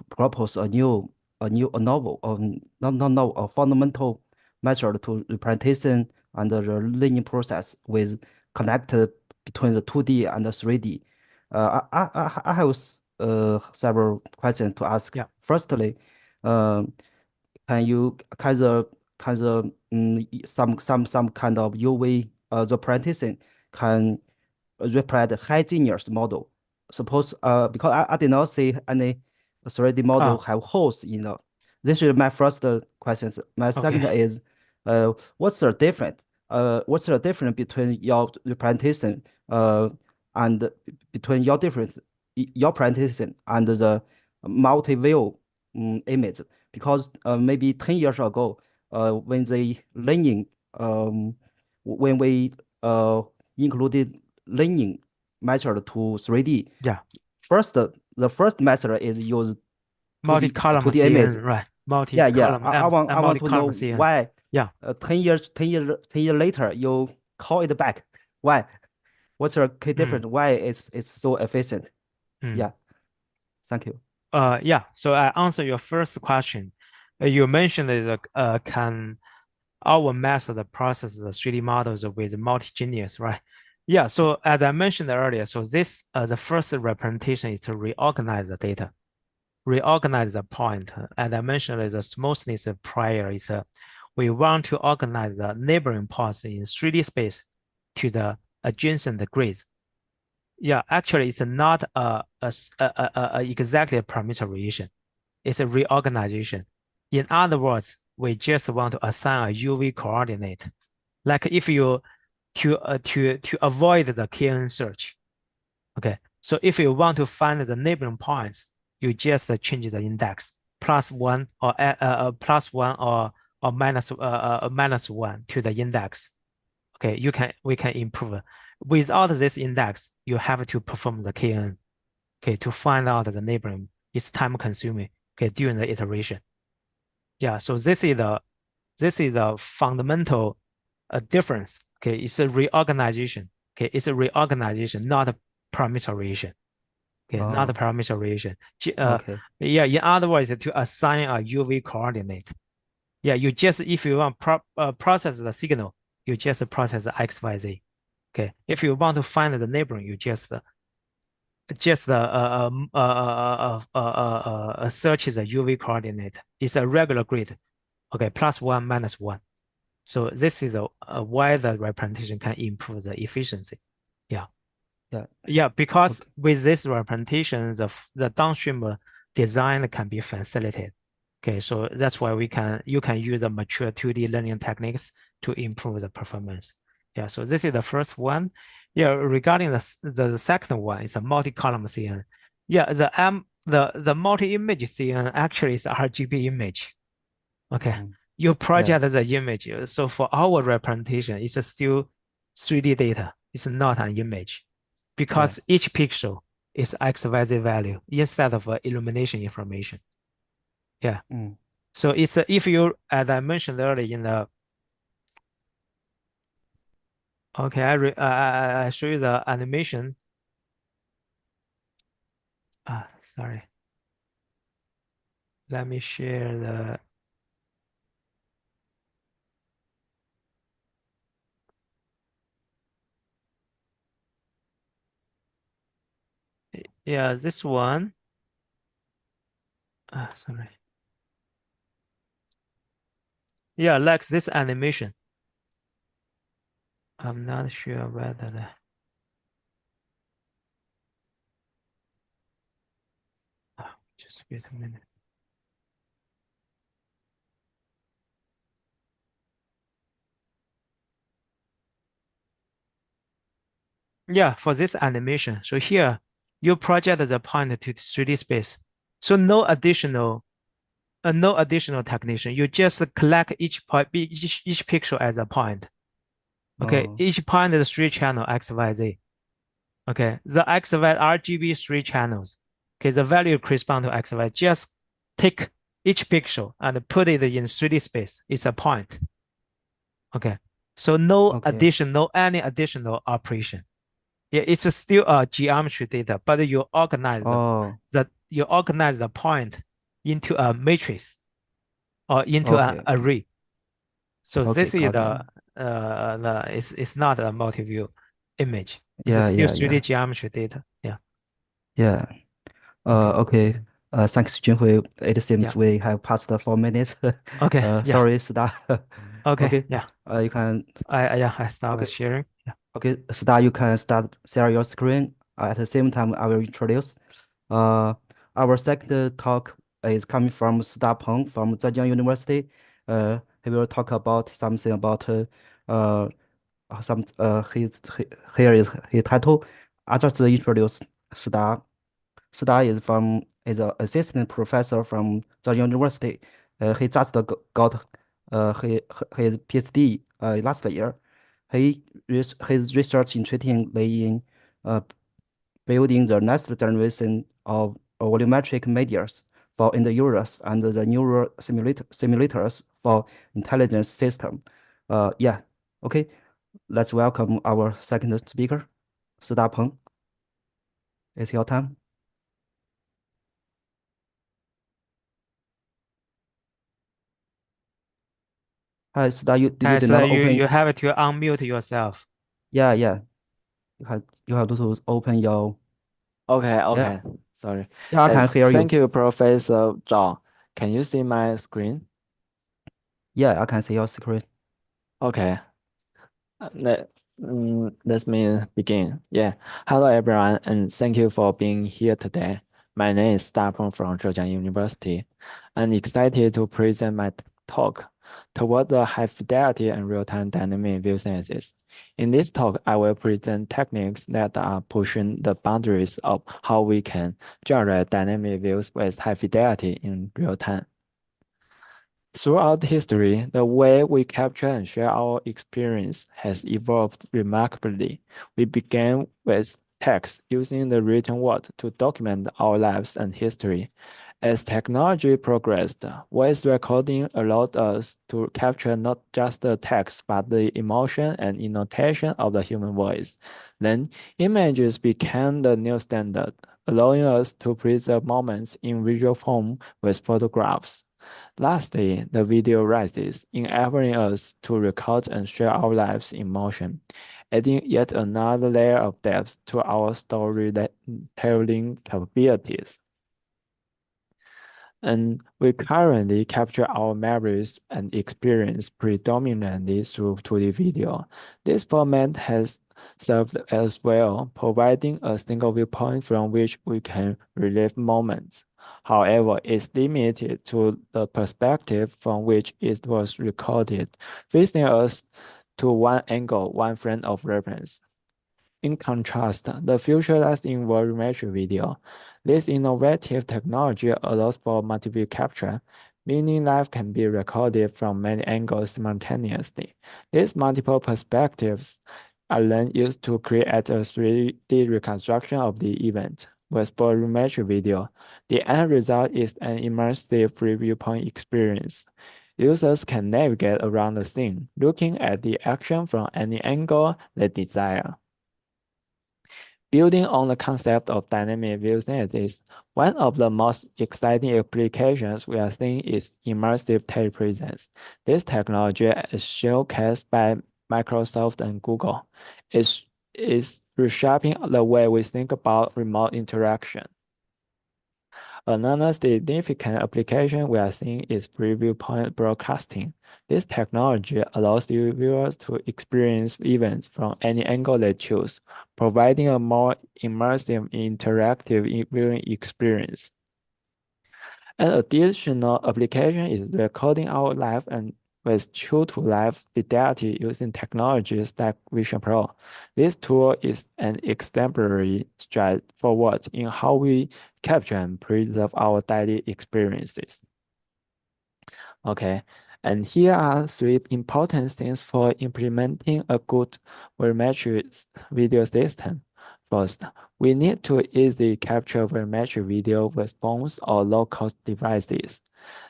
propose a novel or not no a fundamental method to representation and the learning process with connected between the 2D and the 3D. I have several questions to ask. Yeah. Firstly, um, can you some kind of UV representation can represent high genius model? Suppose because I did not see any 3D model Oh, have holes in the. This is my first question. My okay. second is what's the difference between your representation and between your presentation and the multi-view image because maybe 10 years ago, when they learning, when we included learning method to 3D, Yeah, the first method is use 2D multi-column 2D image. CNN, right? Yeah, yeah. Multi-column I amps want and I want to know multi-column CNN. why Yeah. 10 years later you call it back. Why? What's the key Mm, difference? Why it's so efficient? mm. Yeah, thank you. Yeah. So I answer your first question. You mentioned that can our method process the 3D models with multi-genius, right? Yeah. Yeah, So as I mentioned earlier, so this the first representation is to reorganize the data, reorganize the point. As I mentioned, the smoothness prior is we want to organize the neighboring points in 3D space to the adjacent grids. Yeah, actually, it's not exactly a parameter relation. It's a reorganization. In other words, we just want to assign a UV coordinate. Like if you to avoid the KN search. Okay, so if you want to find the neighboring points, you just change the index +1 or +1 or -1 to the index. Okay, we can improve. Without this index, you have to perform the KN. Okay, to find out the neighboring. It's time consuming. Okay, during the iteration. Yeah, so this is the fundamental difference. Okay, it's a reorganization. Okay, it's a reorganization, not a parameterization. Okay, not a oh, parameterization. okay, Yeah, in other words, to assign a UV coordinate. Yeah, you just if you want process the signal, you just process the X, Y, Z. Okay, if you want to find the neighboring, you just search the UV coordinate. It's a regular grid. Okay, +1, -1. So this is why the representation can improve the efficiency. Yeah. yeah, Yeah, because okay, with this representation, the downstream design can be facilitated. Okay, so that's why you can use the mature 2D learning techniques to improve the performance. Yeah, so this is the first one. Yeah, regarding the second one, it's a multi-column CN. Yeah, the multi-image CN actually is RGB image. Okay, mm, you yeah, project the image. So for our representation, it's still 3D data. It's not an image yeah, because each pixel is XYZ value instead of illumination information. Yeah. mm, So it's if you, as I mentioned earlier in the, okay, I show you the animation. Sorry. Let me share the, yeah, this one. Sorry. Yeah, like this animation. I'm not sure whether the, just wait a minute. Yeah, for this animation. So here you project the point to 3D space. So no additional technician. You just collect each point, each pixel as a point. Okay, oh, each point is 3 channel XYZ. Okay, the XY RGB 3 channels. Okay, the value correspond to XY. Just take each pixel and put it in 3D space. It's a point. Okay, so okay, no any additional operation. Yeah, it's still a geometry data, but oh, you organize the point into a matrix or into an okay, okay, array. So okay, this is got it. it's not a multi-view image. It's Yeah, still yeah, 3D yeah, geometry data. Yeah. yeah. Okay. Okay. Thanks, Junhui. It Yeah. seems we have passed the 4 minutes. Okay. Yeah. Sorry, Star. Okay. Okay. Yeah. You can. I started Okay. sharing. Yeah. Okay, Star, you can start share your screen. At the same time, I will introduce. Uh, our second talk is coming from Star Peng from Zhejiang University. He will talk about something about uh here is his title. I just introduce Star. Sida is an assistant professor from the university. He just got his PhD last year. His research interesting lay in uh, building the next generation of volumetric medias for end users and the neural simulators for intelligence system. Yeah, okay. Let's welcome our second speaker, Sida Peng. It's your time. Hi, Sida, you Hi, did so not you open. you have to unmute yourself. Yeah, yeah. You have to open your. Okay, Yeah, okay. Sorry. yeah. I can hear Thank you. you, Professor Zhao. Can you see my screen? Yeah, I can see your screen. Okay. Let me begin. Yeah. Hello, everyone, and thank you for being here today. My name is Stapeng from Zhejiang University. I'm excited to present my talk toward the high fidelity and real-time dynamic view synthesis. In this talk, I will present techniques that are pushing the boundaries of how we can generate dynamic views with high fidelity in real time. Throughout history, the way we capture and share our experience has evolved remarkably. We began with text, using the written word to document our lives and history. As technology progressed, voice recording allowed us to capture not just the text, but the emotion and intonation of the human voice. Then, images became the new standard, allowing us to preserve moments in visual form with photographs. Lastly, the video rises, enabling us to record and share our lives in motion, adding yet another layer of depth to our storytelling capabilities. And we currently capture our memories and experience predominantly through 2D video. This format has served as well, providing a single viewpoint from which we can relive moments. However, it's limited to the perspective from which it was recorded, facing us to one angle, one frame of reference. In contrast, the future lies in volumetric video. This innovative technology allows for multi-view capture, meaning life can be recorded from many angles simultaneously. These multiple perspectives are then used to create a 3D reconstruction of the event. With volumetric video, the end result is an immersive free viewpoint experience. Users can navigate around the scene, looking at the action from any angle they desire. Building on the concept of dynamic view synthesis, one of the most exciting applications we are seeing is immersive telepresence. This technology is showcased by Microsoft and Google. Is reshaping the way we think about remote interaction. Another significant application we are seeing is preview point broadcasting. This technology allows viewers to experience events from any angle they choose, providing a more immersive, interactive viewing experience. An additional application is recording our live and with true to life fidelity using technologies like Vision Pro. This tool is an exemplary stride forward in how we capture and preserve our daily experiences. Okay, and here are three important things for implementing a good volumetric video system. First, we need to easily capture volumetric video with phones or low-cost devices.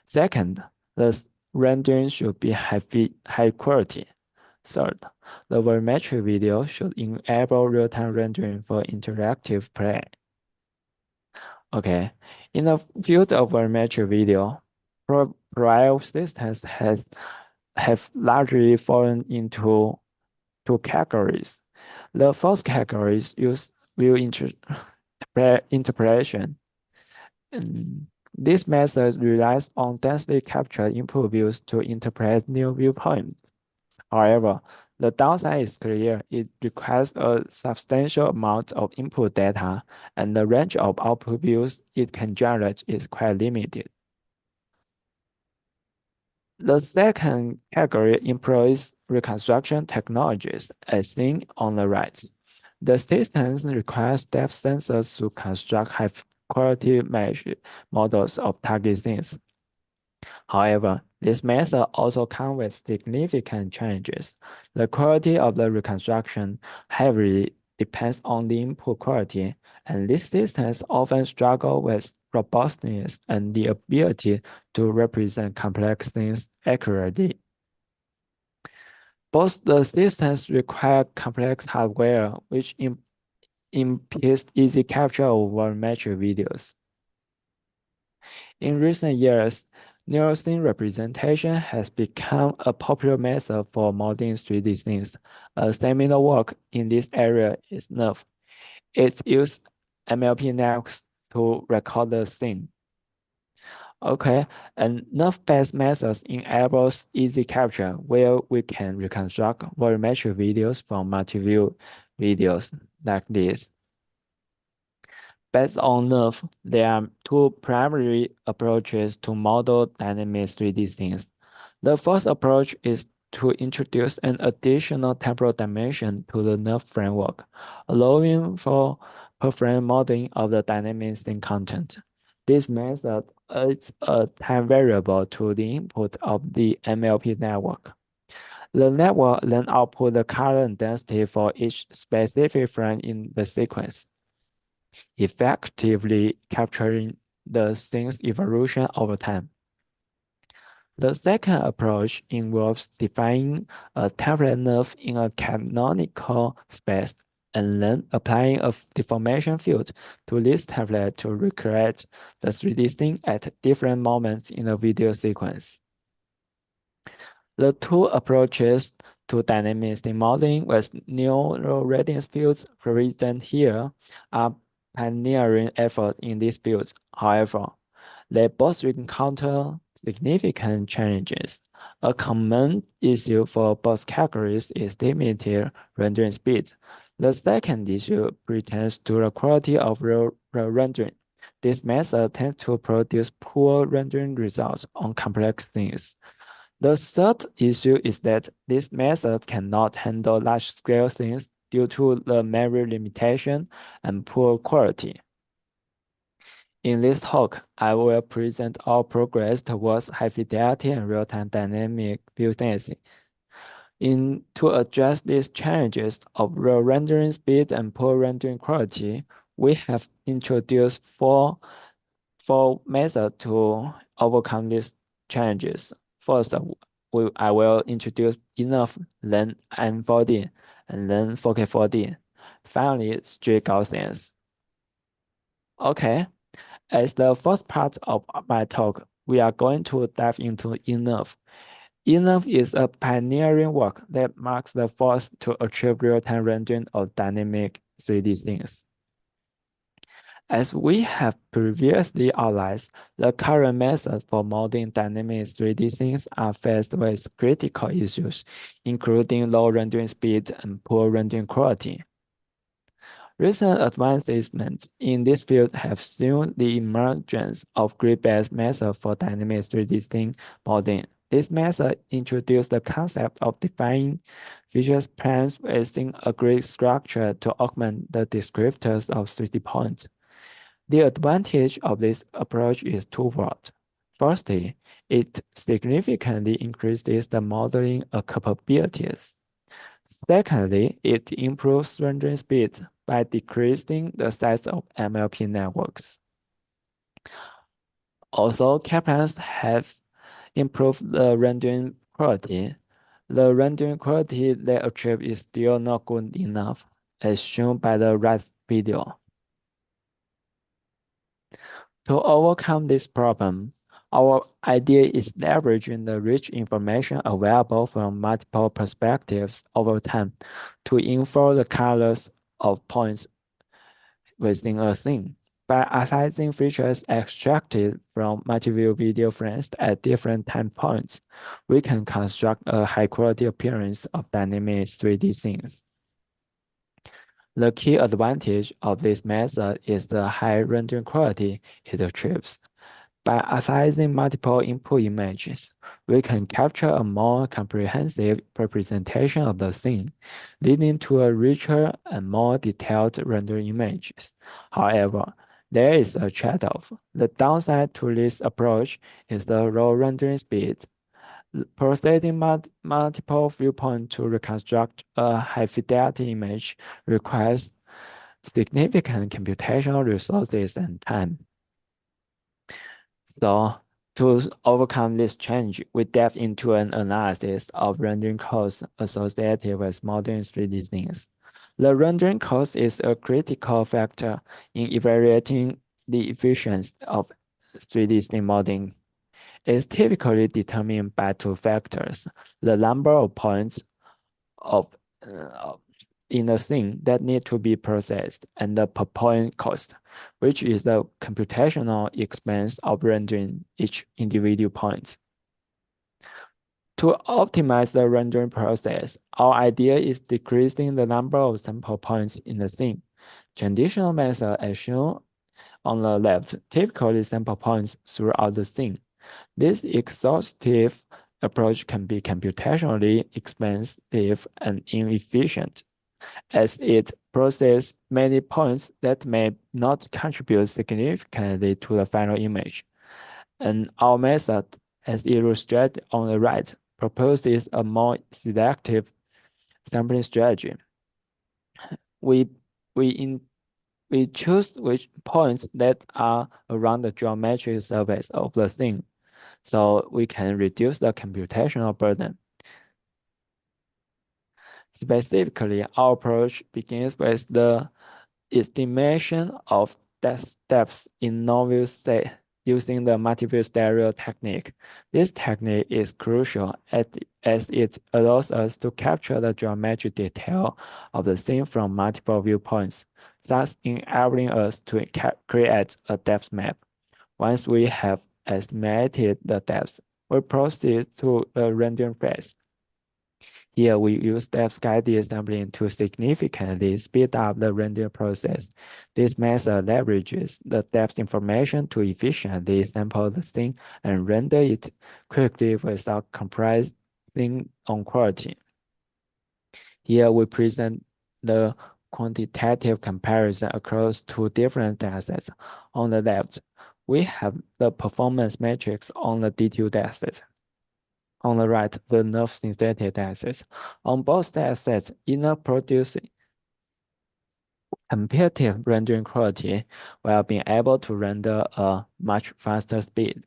Second, the rendering should be high quality. Third, the volumetric video should enable real-time rendering for interactive play. Okay, in the field of volumetric video, prior systems have largely fallen into two categories. The first category is use view interpretation. And this method relies on densely captured input views to interpret new viewpoints. However, the downside is clear. It requires a substantial amount of input data, and the range of output views it can generate is quite limited. The second category employs reconstruction technologies, as seen on the right. The systems require depth sensors to construct quality mesh models of target scenes. However, this method also comes with significant challenges. The quality of the reconstruction heavily depends on the input quality, and these systems often struggle with robustness and the ability to represent complex things accurately. Both the systems require complex hardware, which impedes easy capture of volumetric videos. In recent years, neural scene representation has become a popular method for modeling 3D scenes. A seminal work in this area is NeRF. It uses MLP networks to record the scene. Okay, and NeRF-based methods enables easy capture where we can reconstruct volumetric videos from multi-view videos like this. Based on NeRF, there are two primary approaches to model dynamic 3D scenes. The first approach is to introduce an additional temporal dimension to the NeRF framework, allowing for per-frame modeling of the dynamic scene content. This method adds a time variable to the input of the MLP network. The network then outputs the color and density for each specific frame in the sequence, effectively capturing the scene's evolution over time. The second approach involves defining a template NeRF in a canonical space and then applying a deformation field to this template to recreate the 3D scene at different moments in the video sequence. The two approaches to dynamic scene modeling with neural radiance fields present here are pioneering efforts in this field. However, they both encounter significant challenges. A common issue for both categories is limited rendering speed. The second issue pertains to the quality of the rendering. This method tends to produce poor rendering results on complex things. The third issue is that this method cannot handle large-scale things due to the memory limitation and poor quality. In this talk, I will present our progress towards high fidelity and real-time dynamic view density. To address these challenges of low rendering speed and poor rendering quality, we have introduced four methods to overcome these challenges. First, I will introduce NeRF, then M4D, and then 4K4D. Finally, strict Gaussians. Okay, as the first part of my talk, we are going to dive into NeRF. NeRF is a pioneering work that marks the first to achieve real-time rendering of dynamic 3D scenes. As we have previously outlined, the current methods for modeling dynamic 3D scenes are faced with critical issues, including low rendering speed and poor rendering quality. Recent advancements in this field have seen the emergence of grid-based methods for dynamic 3D scene modeling. This method introduced the concept of defining feature planes within a grid structure to augment the descriptors of 3D points. The advantage of this approach is twofold. Firstly, it significantly increases the modeling capabilities. Secondly, it improves rendering speed by decreasing the size of MLP networks. Also, Kaplans have improved the rendering quality. The rendering quality they achieve is still not good enough, as shown by the right video. To overcome this problem, our idea is leveraging the rich information available from multiple perspectives over time to infer the colors of points within a scene. By analyzing features extracted from multi-view video frames at different time points, we can construct a high-quality appearance of dynamic 3D scenes. The key advantage of this method is the high rendering quality it achieves. By analyzing multiple input images, we can capture a more comprehensive representation of the scene, leading to a richer and more detailed rendering images. However, There is a trade-off. The downside to this approach is the low rendering speed. Processing multiple viewpoints to reconstruct a high-fidelity image requires significant computational resources and time. So, to overcome this challenge, we delve into an analysis of rendering costs associated with modern 3D scenes. The rendering cost is a critical factor in evaluating the efficiency of 3D scene modeling. It's typically determined by two factors: the number of points of in the scene that need to be processed and the per point cost, which is the computational expense of rendering each individual point. To optimize the rendering process, our idea is decreasing the number of sample points in the scene. Traditional method, as shown on the left, typically sample points throughout the scene. This exhaustive approach can be computationally expensive and inefficient, as it processes many points that may not contribute significantly to the final image. And our method, as illustrated on the right, proposes a more selective sampling strategy. We choose which points that are around the geometric surface of the scene, so we can reduce the computational burden. Specifically, our approach begins with the estimation of depths in non-view set using the multi-view stereo technique. This technique is crucial as it allows us to capture the geometric detail of the scene from multiple viewpoints, thus enabling us to create a depth map. Once we have estimated the depth, we proceed to the rendering phase. Here, we use depth-guided sampling to significantly speed up the render process. This method leverages the depth information to efficiently sample the scene and render it quickly without compromising on quality. Here, we present the quantitative comparison across two different datasets. On the left, we have the performance metrics on the D2 dataset. On the right, the nerve synthetic datasets. On both datasets, inner producing comparative rendering quality while being able to render a much faster speed.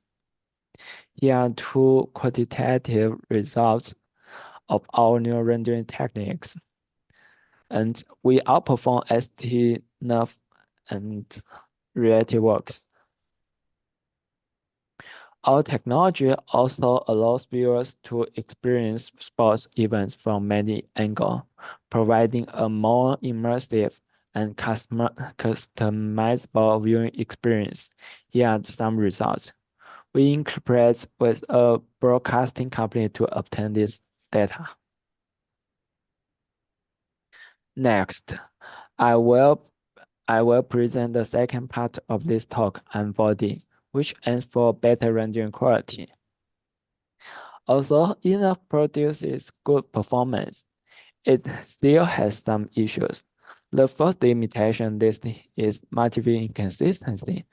Here are two quantitative results of our new rendering techniques. And we outperform ST-Nerve and RealityWorks. Our technology also allows viewers to experience sports events from many angles, providing a more immersive and customizable viewing experience. Here are some results. We incorporate with a broadcasting company to obtain this data. Next, I will present the second part of this talk on 4D, which aims for better rendering quality. Although enough produces good performance, it still has some issues. The first limitation listed is multi-view inconsistency,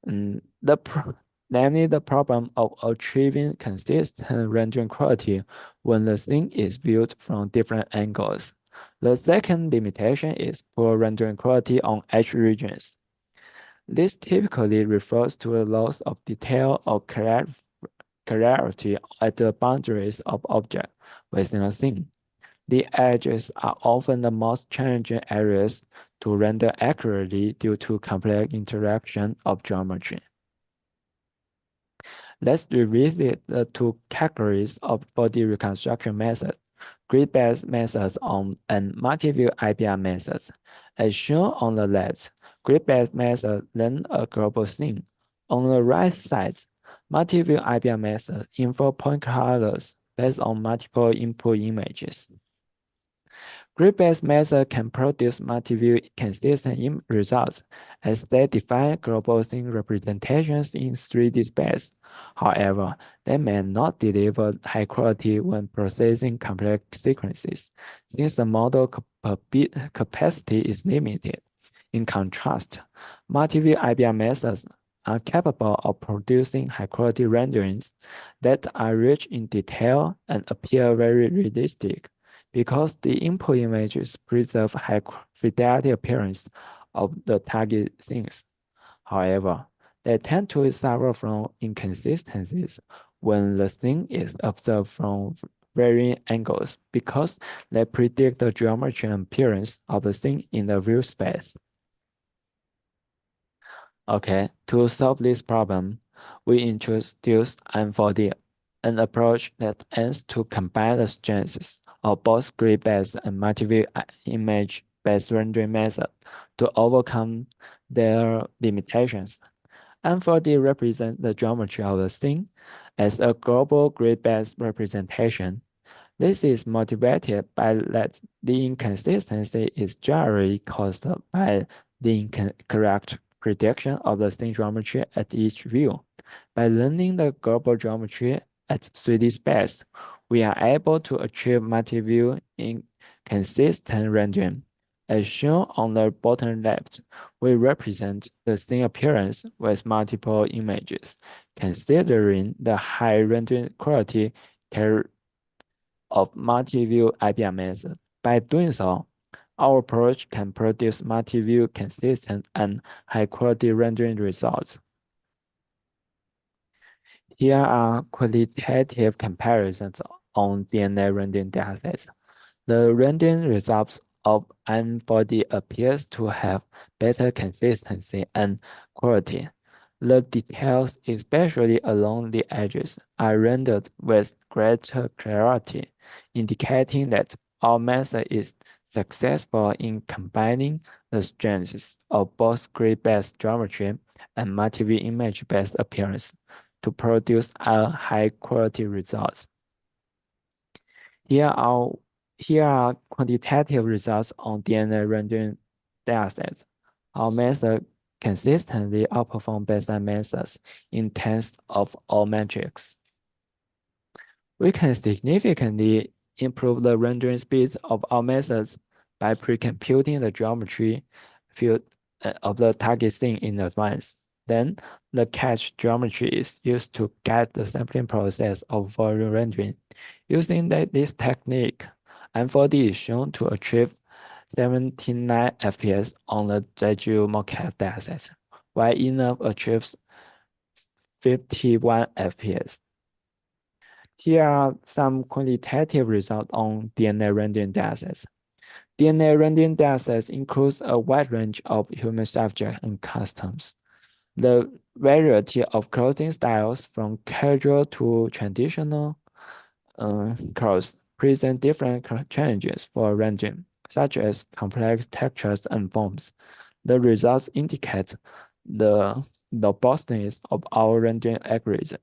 namely the problem of achieving consistent rendering quality when the scene is viewed from different angles. The second limitation is poor rendering quality on edge regions. This typically refers to a loss of detail or clarity at the boundaries of objects within a scene. The edges are often the most challenging areas to render accurately due to complex interaction of geometry. Let's revisit the two categories of body reconstruction methods: grid-based methods and multi-view IBR methods. As shown on the left, grid-based method learn a global scene. On the right side, multi-view IBR method infer point colors based on multiple input images. Grid-based method can produce multi-view consistent results as they define global scene representations in 3D space. However, they may not deliver high quality when processing complex sequences, since the model capacity is limited. In contrast, multi-view IBR methods are capable of producing high-quality renderings that are rich in detail and appear very realistic because the input images preserve high-fidelity appearance of the target scenes. However, they tend to suffer from inconsistencies when the scene is observed from varying angles because they predict the geometry and appearance of the scene in the view space. Okay, to solve this problem, we introduced M4D, an approach that aims to combine the strengths of both grid-based and multi-view image-based rendering methods to overcome their limitations. M4D represents the geometry of the scene as a global grid-based representation. This is motivated by that the inconsistency is generally caused by the incorrect prediction of the scene geometry at each view. By learning the global geometry at 3D space, we are able to achieve multi-view inconsistent rendering. As shown on the bottom left, we represent the scene appearance with multiple images, considering the high rendering quality of multi-view IBR method. By doing so, our approach can produce multi-view consistent and high-quality rendering results. Here are qualitative comparisons on DNA rendering datasets. The rendering results of M4D appears to have better consistency and quality. The details, especially along the edges, are rendered with greater clarity, indicating that our method is successful in combining the strengths of both grid-based geometry and multi-view image-based appearance to produce a high-quality results. Here are quantitative results on DNA rendering datasets. Our method consistently outperforms baseline methods in terms of all metrics. We can significantly improve the rendering speeds of our methods by pre-computing the geometry field of the target scene in advance. Then, the cache geometry is used to guide the sampling process of volume rendering. Using this technique, M4D is shown to achieve 79 FPS on the Jeju mocap dataset, while ENUF achieves 51 FPS. Here are some quantitative results on DNA rendering datasets. DNA rendering datasets includes a wide range of human subjects and customs. The variety of clothing styles from casual to traditional clothes present different challenges for rendering, such as complex textures and forms. The results indicate the robustness of our rendering algorithm.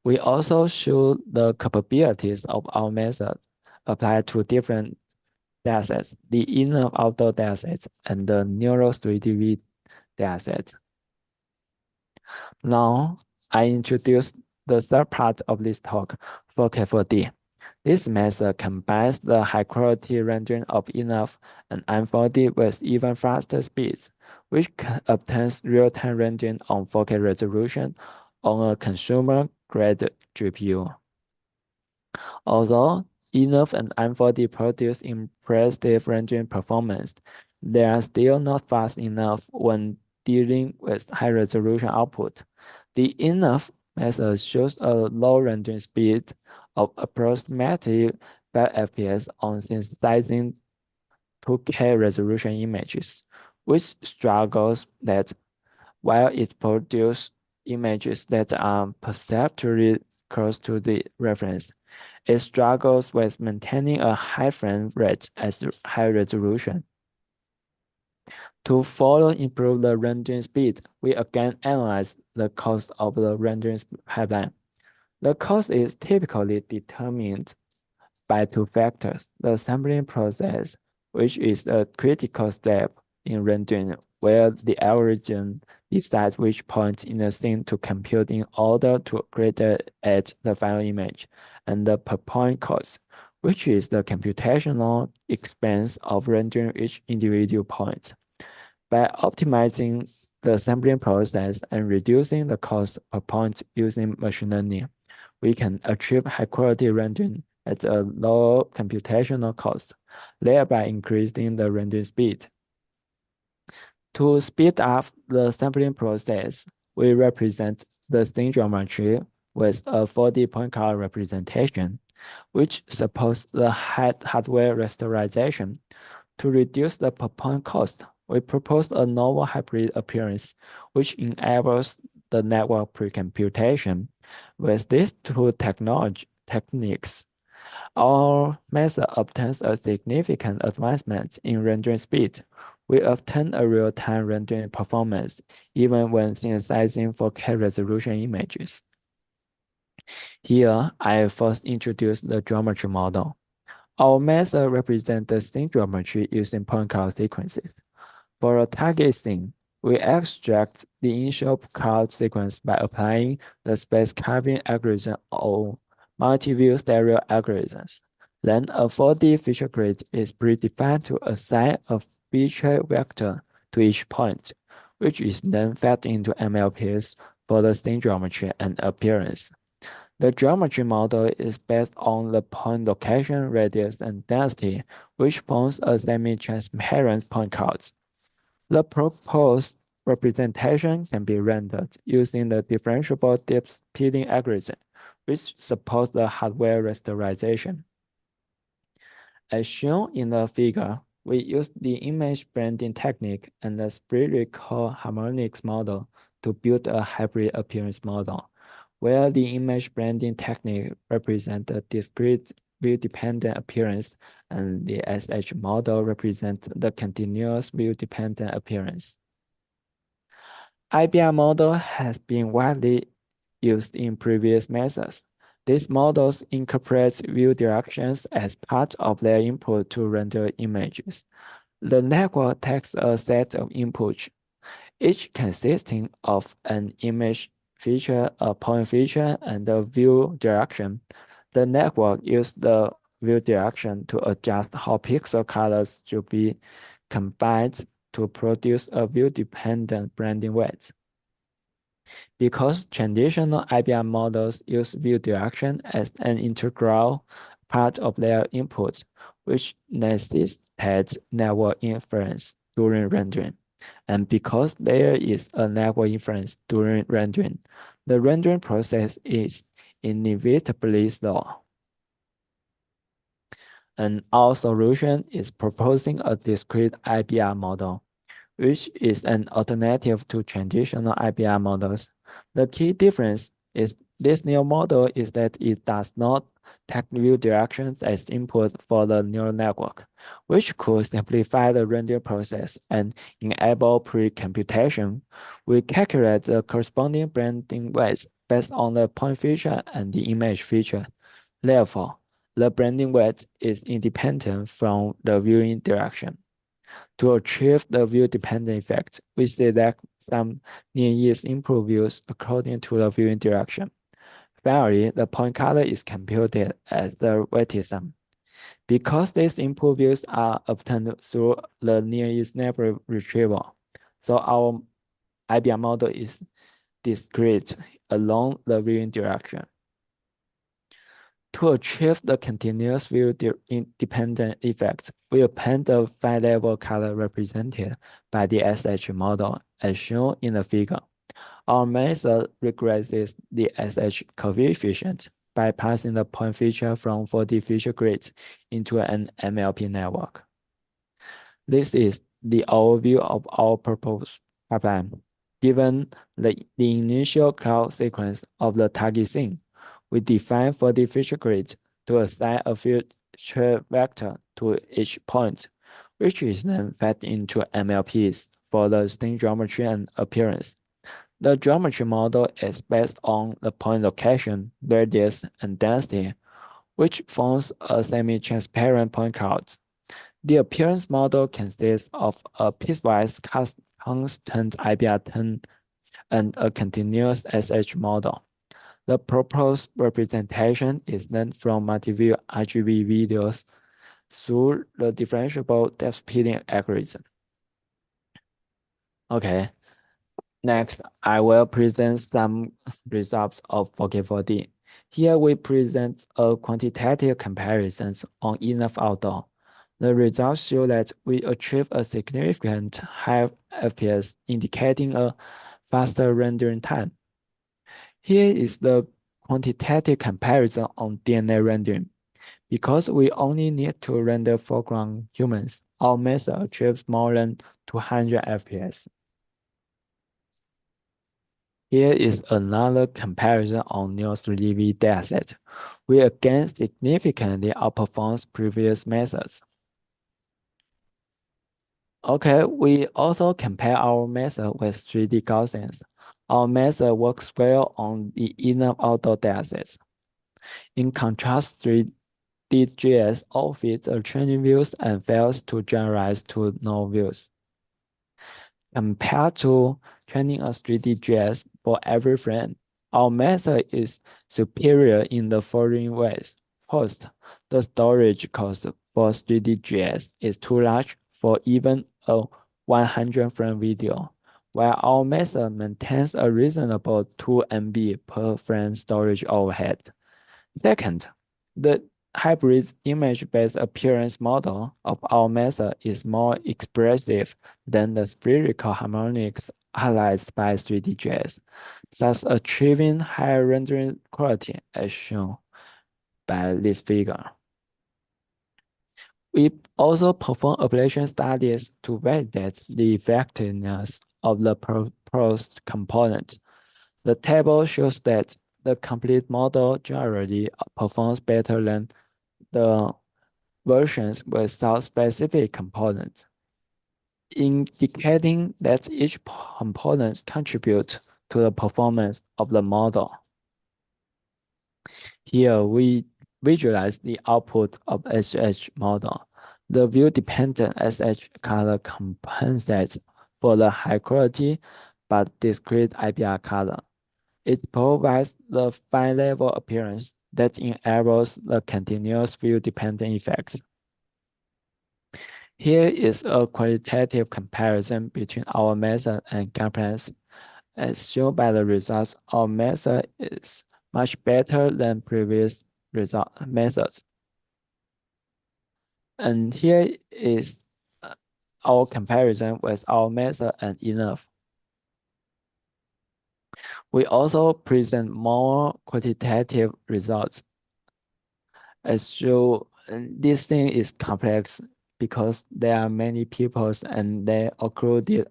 We also show the capabilities of our method applied to different datasets, the inner outdoor datasets and the neural 3D datasets. Now, I introduce the third part of this talk, 4K4D. This method combines the high-quality rendering of enough and M4D with even faster speeds, which obtains real-time rendering on 4K resolution on a consumer-grade GPU. Although enough and M4D produce impressive rendering performance, they are still not fast enough when dealing with high-resolution output. The enough method shows a low rendering speed of approximately 5 FPS on synthesizing 2K resolution images, which struggles that while it produces images that are perceptually close to the reference, it struggles with maintaining a high frame rate at high resolution. To further improve the rendering speed, we again analyze the cost of the rendering pipeline. The cost is typically determined by two factors: the sampling process, which is a critical step in rendering, where the algorithm decides which points in the scene to compute in order to create the final image, and the per point cost, which is the computational expense of rendering each individual point. By optimizing the sampling process and reducing the cost per point using machine learning, we can achieve high-quality rendering at a low computational cost, thereby increasing the rendering speed. To speed up the sampling process, we represent the scene geometry with a 4D point cloud representation, which supports the hardware rasterization. To reduce the per point cost, we propose a novel hybrid appearance, which enables the network pre-computation. With these two techniques, our method obtains a significant advancement in rendering speed. We obtain a real-time rendering performance even when synthesizing 4K resolution images. Here, I first introduce the geometry model. Our method represents the scene geometry using point cloud sequences. For a target scene, we extract the initial cloud sequence by applying the space carving algorithm or multi-view stereo algorithms. Then a 4D feature grid is predefined to assign a feature vector to each point, which is then fed into MLPs for the scene geometry and appearance. The geometry model is based on the point location, radius, and density, which forms a semi-transparent point cloud. The proposed representation can be rendered using the differentiable depth splitting algorithm, which supports the hardware rasterization. As shown in the figure, we use the image blending technique and the spherical harmonics model to build a hybrid appearance model, where the image blending technique represents the discrete view-dependent appearance and the SH model represents the continuous view-dependent appearance. IBR model has been widely used in previous methods. These models incorporate view directions as part of their input to render images. The network takes a set of inputs, each consisting of an image feature, a point feature, and a view direction. The network uses the view direction to adjust how pixel colors should be combined to produce a view-dependent blending weight. Because traditional IBM models use view direction as an integral part of their inputs, which necessitates network inference during rendering. And because there is a network inference during rendering, the rendering process is inevitably slow. And our solution is proposing a discrete IBR model, which is an alternative to traditional IBR models. The key difference is this new model is that it does not take view directions as input for the neural network, which could simplify the rendering process and enable pre-computation. We calculate the corresponding blending weights based on the point feature and the image feature. Therefore, the blending weight is independent from the viewing direction. To achieve the view-dependent effect, we select some near-east input views according to the viewing direction. Finally, the point color is computed as the weighted sum. Because these input views are obtained through the near-east neighbor retrieval, so our IBM model is discrete along the viewing direction. To achieve the continuous view-independent effect, we append the 5-level color represented by the SH model as shown in the figure. Our method regresses the SH coefficient by passing the point feature from 4D feature grids into an MLP network. This is the overview of our proposed pipeline. Given the initial cloud sequence of the target scene, we define 4D feature grid to assign a feature vector to each point, which is then fed into MLPs for the scene geometry and appearance. The geometry model is based on the point location, radius, and density, which forms a semi-transparent point cloud. The appearance model consists of a piecewise constant IBR turn and a continuous SH model. The proposed representation is then from multi-view RGB videos through the differentiable depth splitting algorithm. Okay, next I will present some results of 4K4D. Here we present a quantitative comparison on enough outdoor. The results show that we achieve a significant higher FPS, indicating a faster rendering time. Here is the quantitative comparison on DNA rendering. Because we only need to render foreground humans, our method achieves more than 200 FPS. Here is another comparison on Neo 3DV dataset. We again significantly outperforms previous methods. Okay, we also compare our method with 3D Gaussians. Our method works well on the enough outdoor datasets. In contrast, 3D GS all fits the training views and fails to generalize to no views. Compared to training a 3D GS for every frame, our method is superior in the following ways. First, the storage cost for 3D GS is too large for even a 100 frame video, while our method maintains a reasonable 2 MB per frame storage overhead. Second, the hybrid image-based appearance model of our method is more expressive than the spherical harmonics highlighted by 3D-JS, thus achieving higher rendering quality as shown by this figure. We also perform ablation studies to validate the effectiveness of the proposed component. The table shows that the complete model generally performs better than the versions without specific components, indicating that each component contributes to the performance of the model. Here we visualize the output of SH model. The view-dependent SH color compensates for the high quality but discrete IBR color. It provides the fine-level appearance that enables the continuous view-dependent effects. Here is a qualitative comparison between our method and compliance. As shown by the results, our method is much better than previous methods. And here is our comparison with our method and enough. We also present more quantitative results. As shown, this thing is complex because there are many peoples and they occluded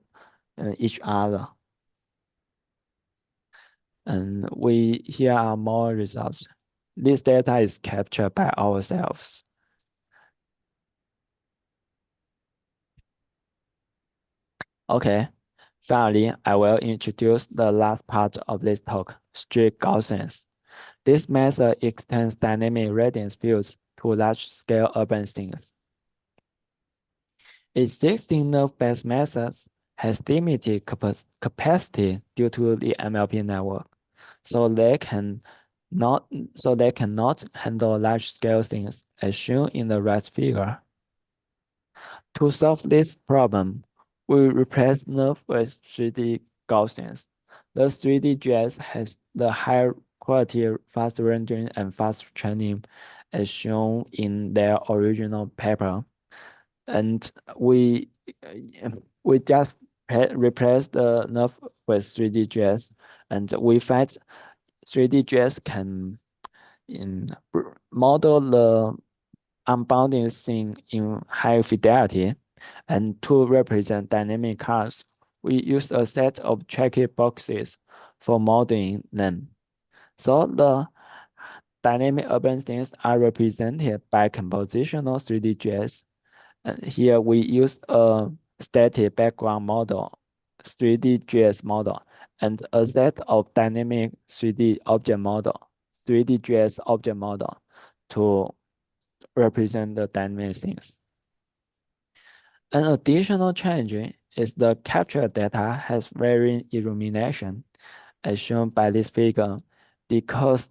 each other. And here are more results. This data is captured by ourselves. Okay, finally, I will introduce the last part of this talk, strict Gaussians. This method extends dynamic radiance fields to large-scale urban scenes. Existing nerve-based methods has limited capacity due to the MLP network, so they cannot handle large-scale things as shown in the right figure. To solve this problem, we replace nerve with 3D Gaussians. The 3D GS has the higher quality, fast rendering, and fast training as shown in their original paper. And we just replace the nerve with 3D GS, and we find 3D GS can model the unbounded scene in high fidelity. And to represent dynamic cars, we use a set of checked boxes for modeling them. So the dynamic urban scenes are represented by compositional 3D GS. And here we use a static background model, 3D GS model, and a set of dynamic 3D object model, 3D GS object model to represent the dynamic scenes. An additional change is the captured data has varying illumination, as shown by this figure. because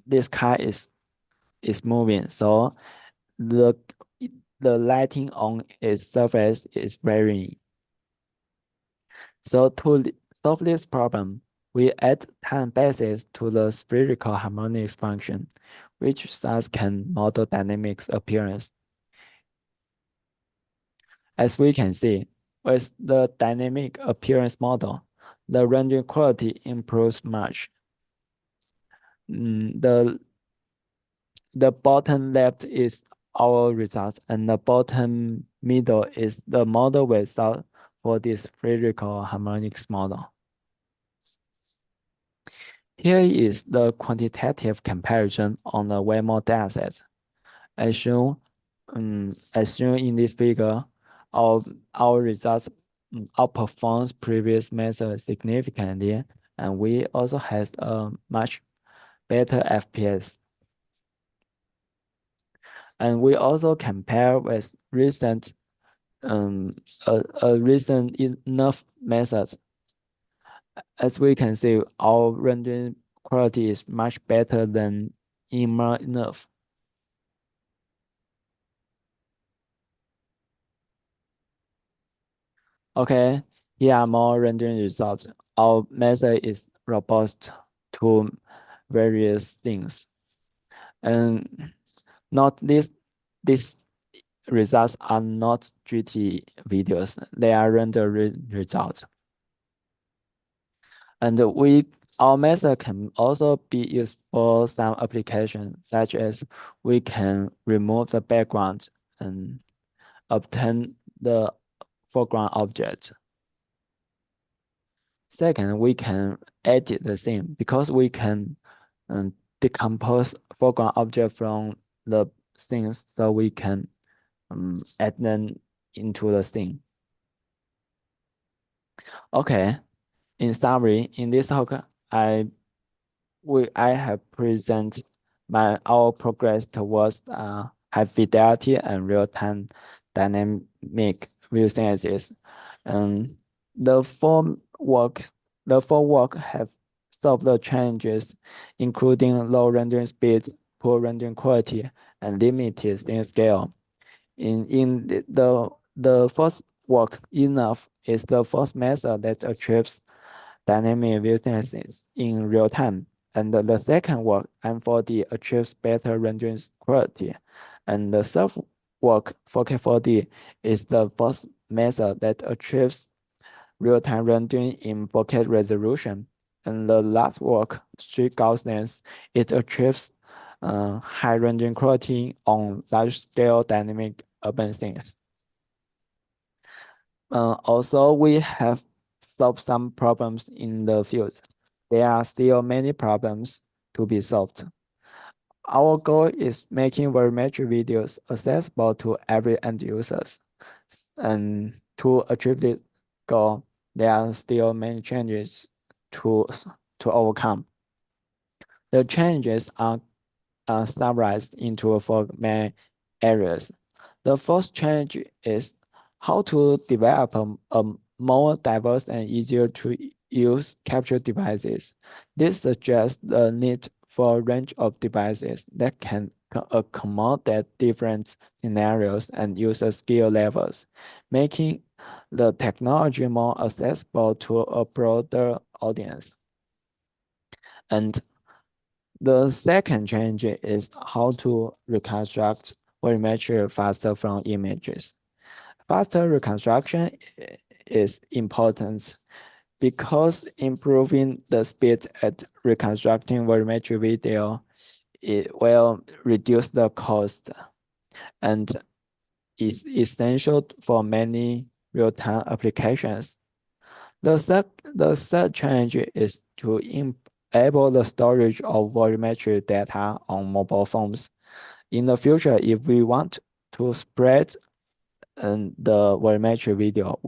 this car is moving, so the the lighting on its surface is varying. So to solve this problem, we add time basis to the spherical harmonics function, which thus can model dynamics appearance. As we can see, with the dynamic appearance model, the rendering quality improves much. The bottom left is our result, and the bottom middle is the model result for this spherical harmonics model. Here is the quantitative comparison on the Waymo datasets. As shown in this figure, our results outperforms previous methods significantly, and we also has a much better FPS. And we also compare with recent recent enough methods. As we can see, our rendering quality is much better than enough. Okay, here are more rendering results. Our method is robust to various things. And not these results are not GT videos. They are render results. And our method can also be used for some applications, such as we can remove the background and obtain the foreground object. Second, we can edit the scene because we can decompose foreground object from the scenes, so we can add them into the scene. Okay, in summary, in this talk, I have presented our progress towards high fidelity and real-time dynamic view synthesis. And the four work have solved the challenges, including low rendering speeds, poor rendering quality, and limited scene scale. In the first work, enough is the first method that achieves dynamic view synthesis in real time. And the second work, M4D, achieves better rendering quality. And the third work, 4K4D, is the first method that achieves real-time rendering in 4K resolution. And the last work, 3 Gaussians, it achieves high rendering quality on large-scale dynamic urban scenes. Also, we have solved some problems in the field. There are still many problems to be solved. Our goal is making volumetric videos accessible to every end users. And to achieve this goal, there are still many challenges to overcome. The challenges are summarized into 4 main areas. The first challenge is how to develop a more diverse and easier to use capture devices. This suggests the need for a range of devices that can accommodate different scenarios and user skill levels, making the technology more accessible to a broader audience. And the second change is how to reconstruct volumetric faster from images. Faster reconstruction is important because improving the speed at reconstructing volumetric video, it will reduce the cost and is essential for many real-time applications. The third challenge is to enable the storage of volumetric data on mobile phones. In the future, if we want to spread the volumetric video,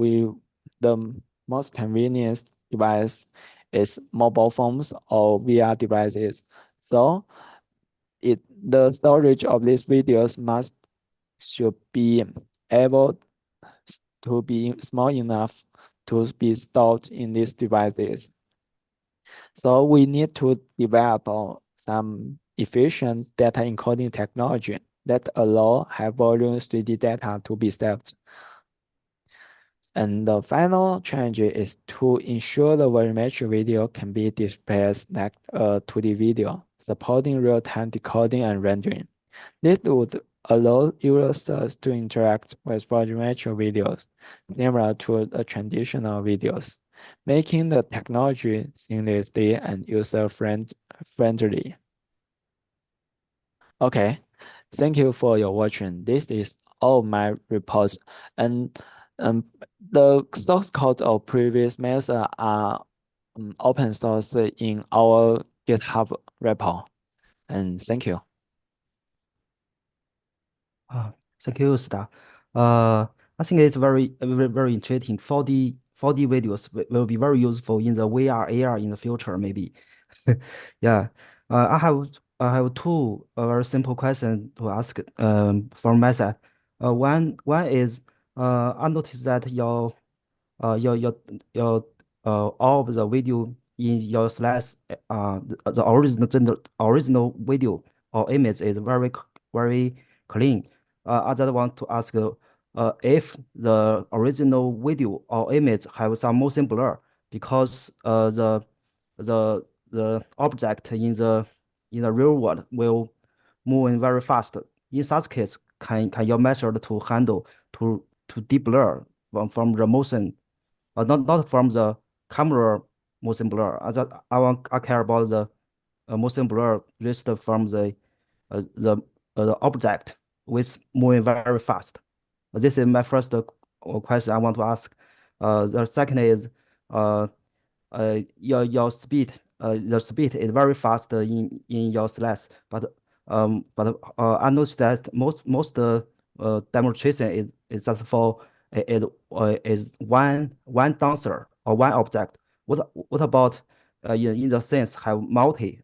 the most convenient device is mobile phones or VR devices. So the storage of these videos should be able to be small enough to be stored in these devices. So we need to develop some efficient data encoding technology that allow high volume 3D data to be saved. And the final change is to ensure the volumetric video can be displayed like a 2D video, supporting real-time decoding and rendering. This would allow users to interact with volumetric videos similar to the traditional videos, making the technology seamlessly and user-friendly. Okay, thank you for your watching. This is all my reports, and um, the source code of previous methods are open source in our GitHub repo. And thank you. Thank you, Star. I think it's very interesting. 4D videos will be very useful in the VR, AR in the future, maybe. Yeah. I have two very simple questions to ask from my side. One is I noticed that your all of the video in your slides the original video or image is very clean. I just want to ask if the original video or image have some motion blur because the the object in the real world will move very fast. In such case, can your method to handle to deblur from the motion, not from the camera motion blur. I care about the motion blur just from the object with moving very fast. This is my first question I want to ask. The second is uh, your speed the speed is very fast in your slides, I noticed that most demonstration is just for is one dancer or one object. What about in the sense have multi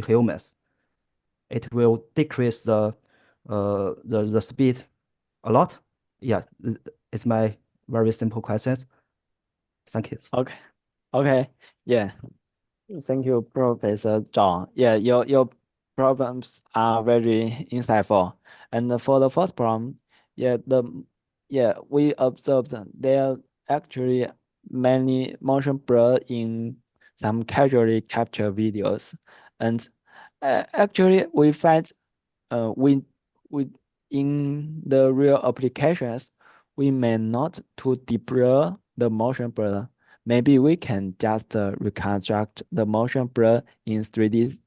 humans? It will decrease the speed a lot. Yeah, it's my very simple questions. Thank you. Okay. Okay. Yeah. Thank you, Professor John. Yeah, your problems are very insightful. And for the first problem, yeah, we observed that there are actually many motion blur in some casually captured videos. And actually we find we in the real applications, we may not to deblur the motion blur. Maybe we can just reconstruct the motion blur in 3D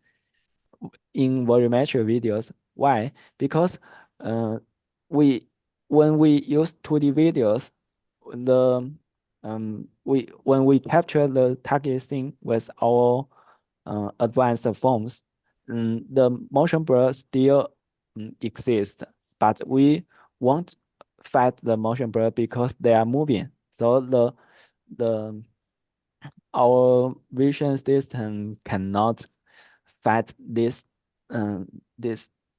in volumetric videos. Why? Because we when we use 2D videos, the we when we capture the target scene with our advanced phones, the motion blur still exists, but we won't fight the motion blur because they are moving. So the our vision system cannot fight this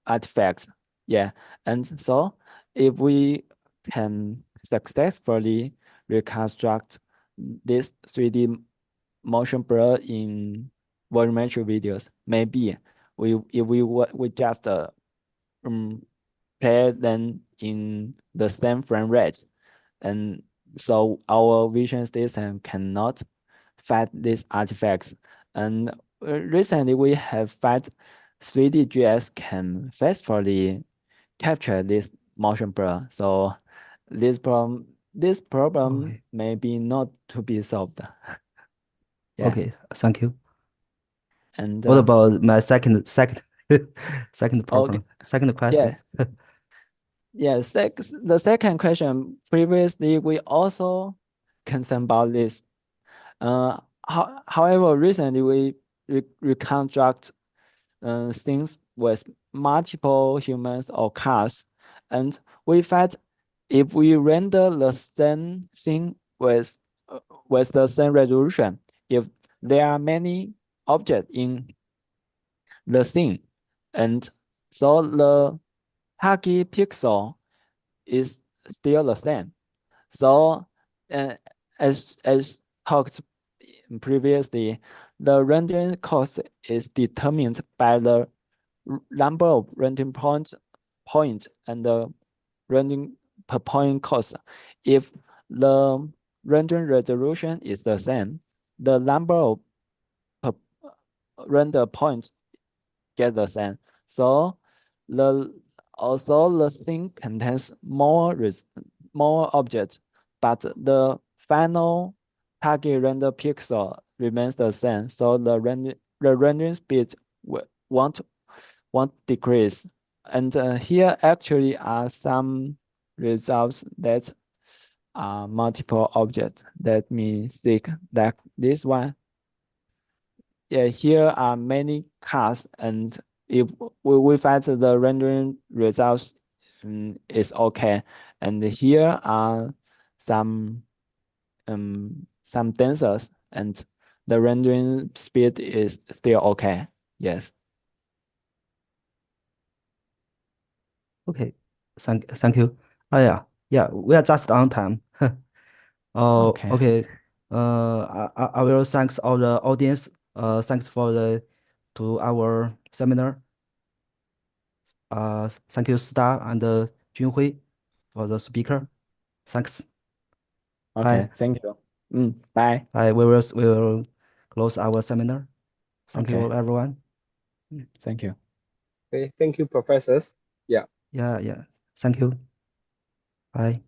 artifacts. Yeah, and so if we can successfully reconstruct this 3D motion blur in volumetric videos, maybe we just play them in the same frame rate, and so our vision system cannot fight these artifacts. And recently we have found 3D GS can faithfully capture this motion blur. So this problem Okay. may be not to be solved. Yeah. Okay. Thank you. And What about my second second okay. problem? Second question. Yeah. Yeah. The second question, previously we also concerned about this. However, recently we reconstruct things with multiple humans or cars, and we find if we render the same thing with the same resolution, if there are many objects in the scene, and so the target pixel is still the same. So, uh, as talked previously, the rendering cost is determined by the number of rendering points and the rendering per point cost. If the rendering resolution is the same, the number of per render points get the same. So the also the scene contains more objects, but the final target render pixel remains the same. So the rendering speed won't decrease. And here actually are some results that are multiple objects. Let me see like this one. Yeah, here are many cars, and if we find the rendering results is okay. And here are some some dancers, and the rendering speed is still okay. Yes. Okay, thank you. Oh yeah, we are just on time. Oh, Okay. okay. I will thanks all the audience. Thanks for the to our seminar. Thank you, Star and Junhui for the speaker. Thanks. Bye. Okay. Thank you. Bye. Bye. We will close our seminar. Thank Okay. you, everyone. Thank you. Okay, thank you, professors. Yeah. Yeah. Thank you. Bye.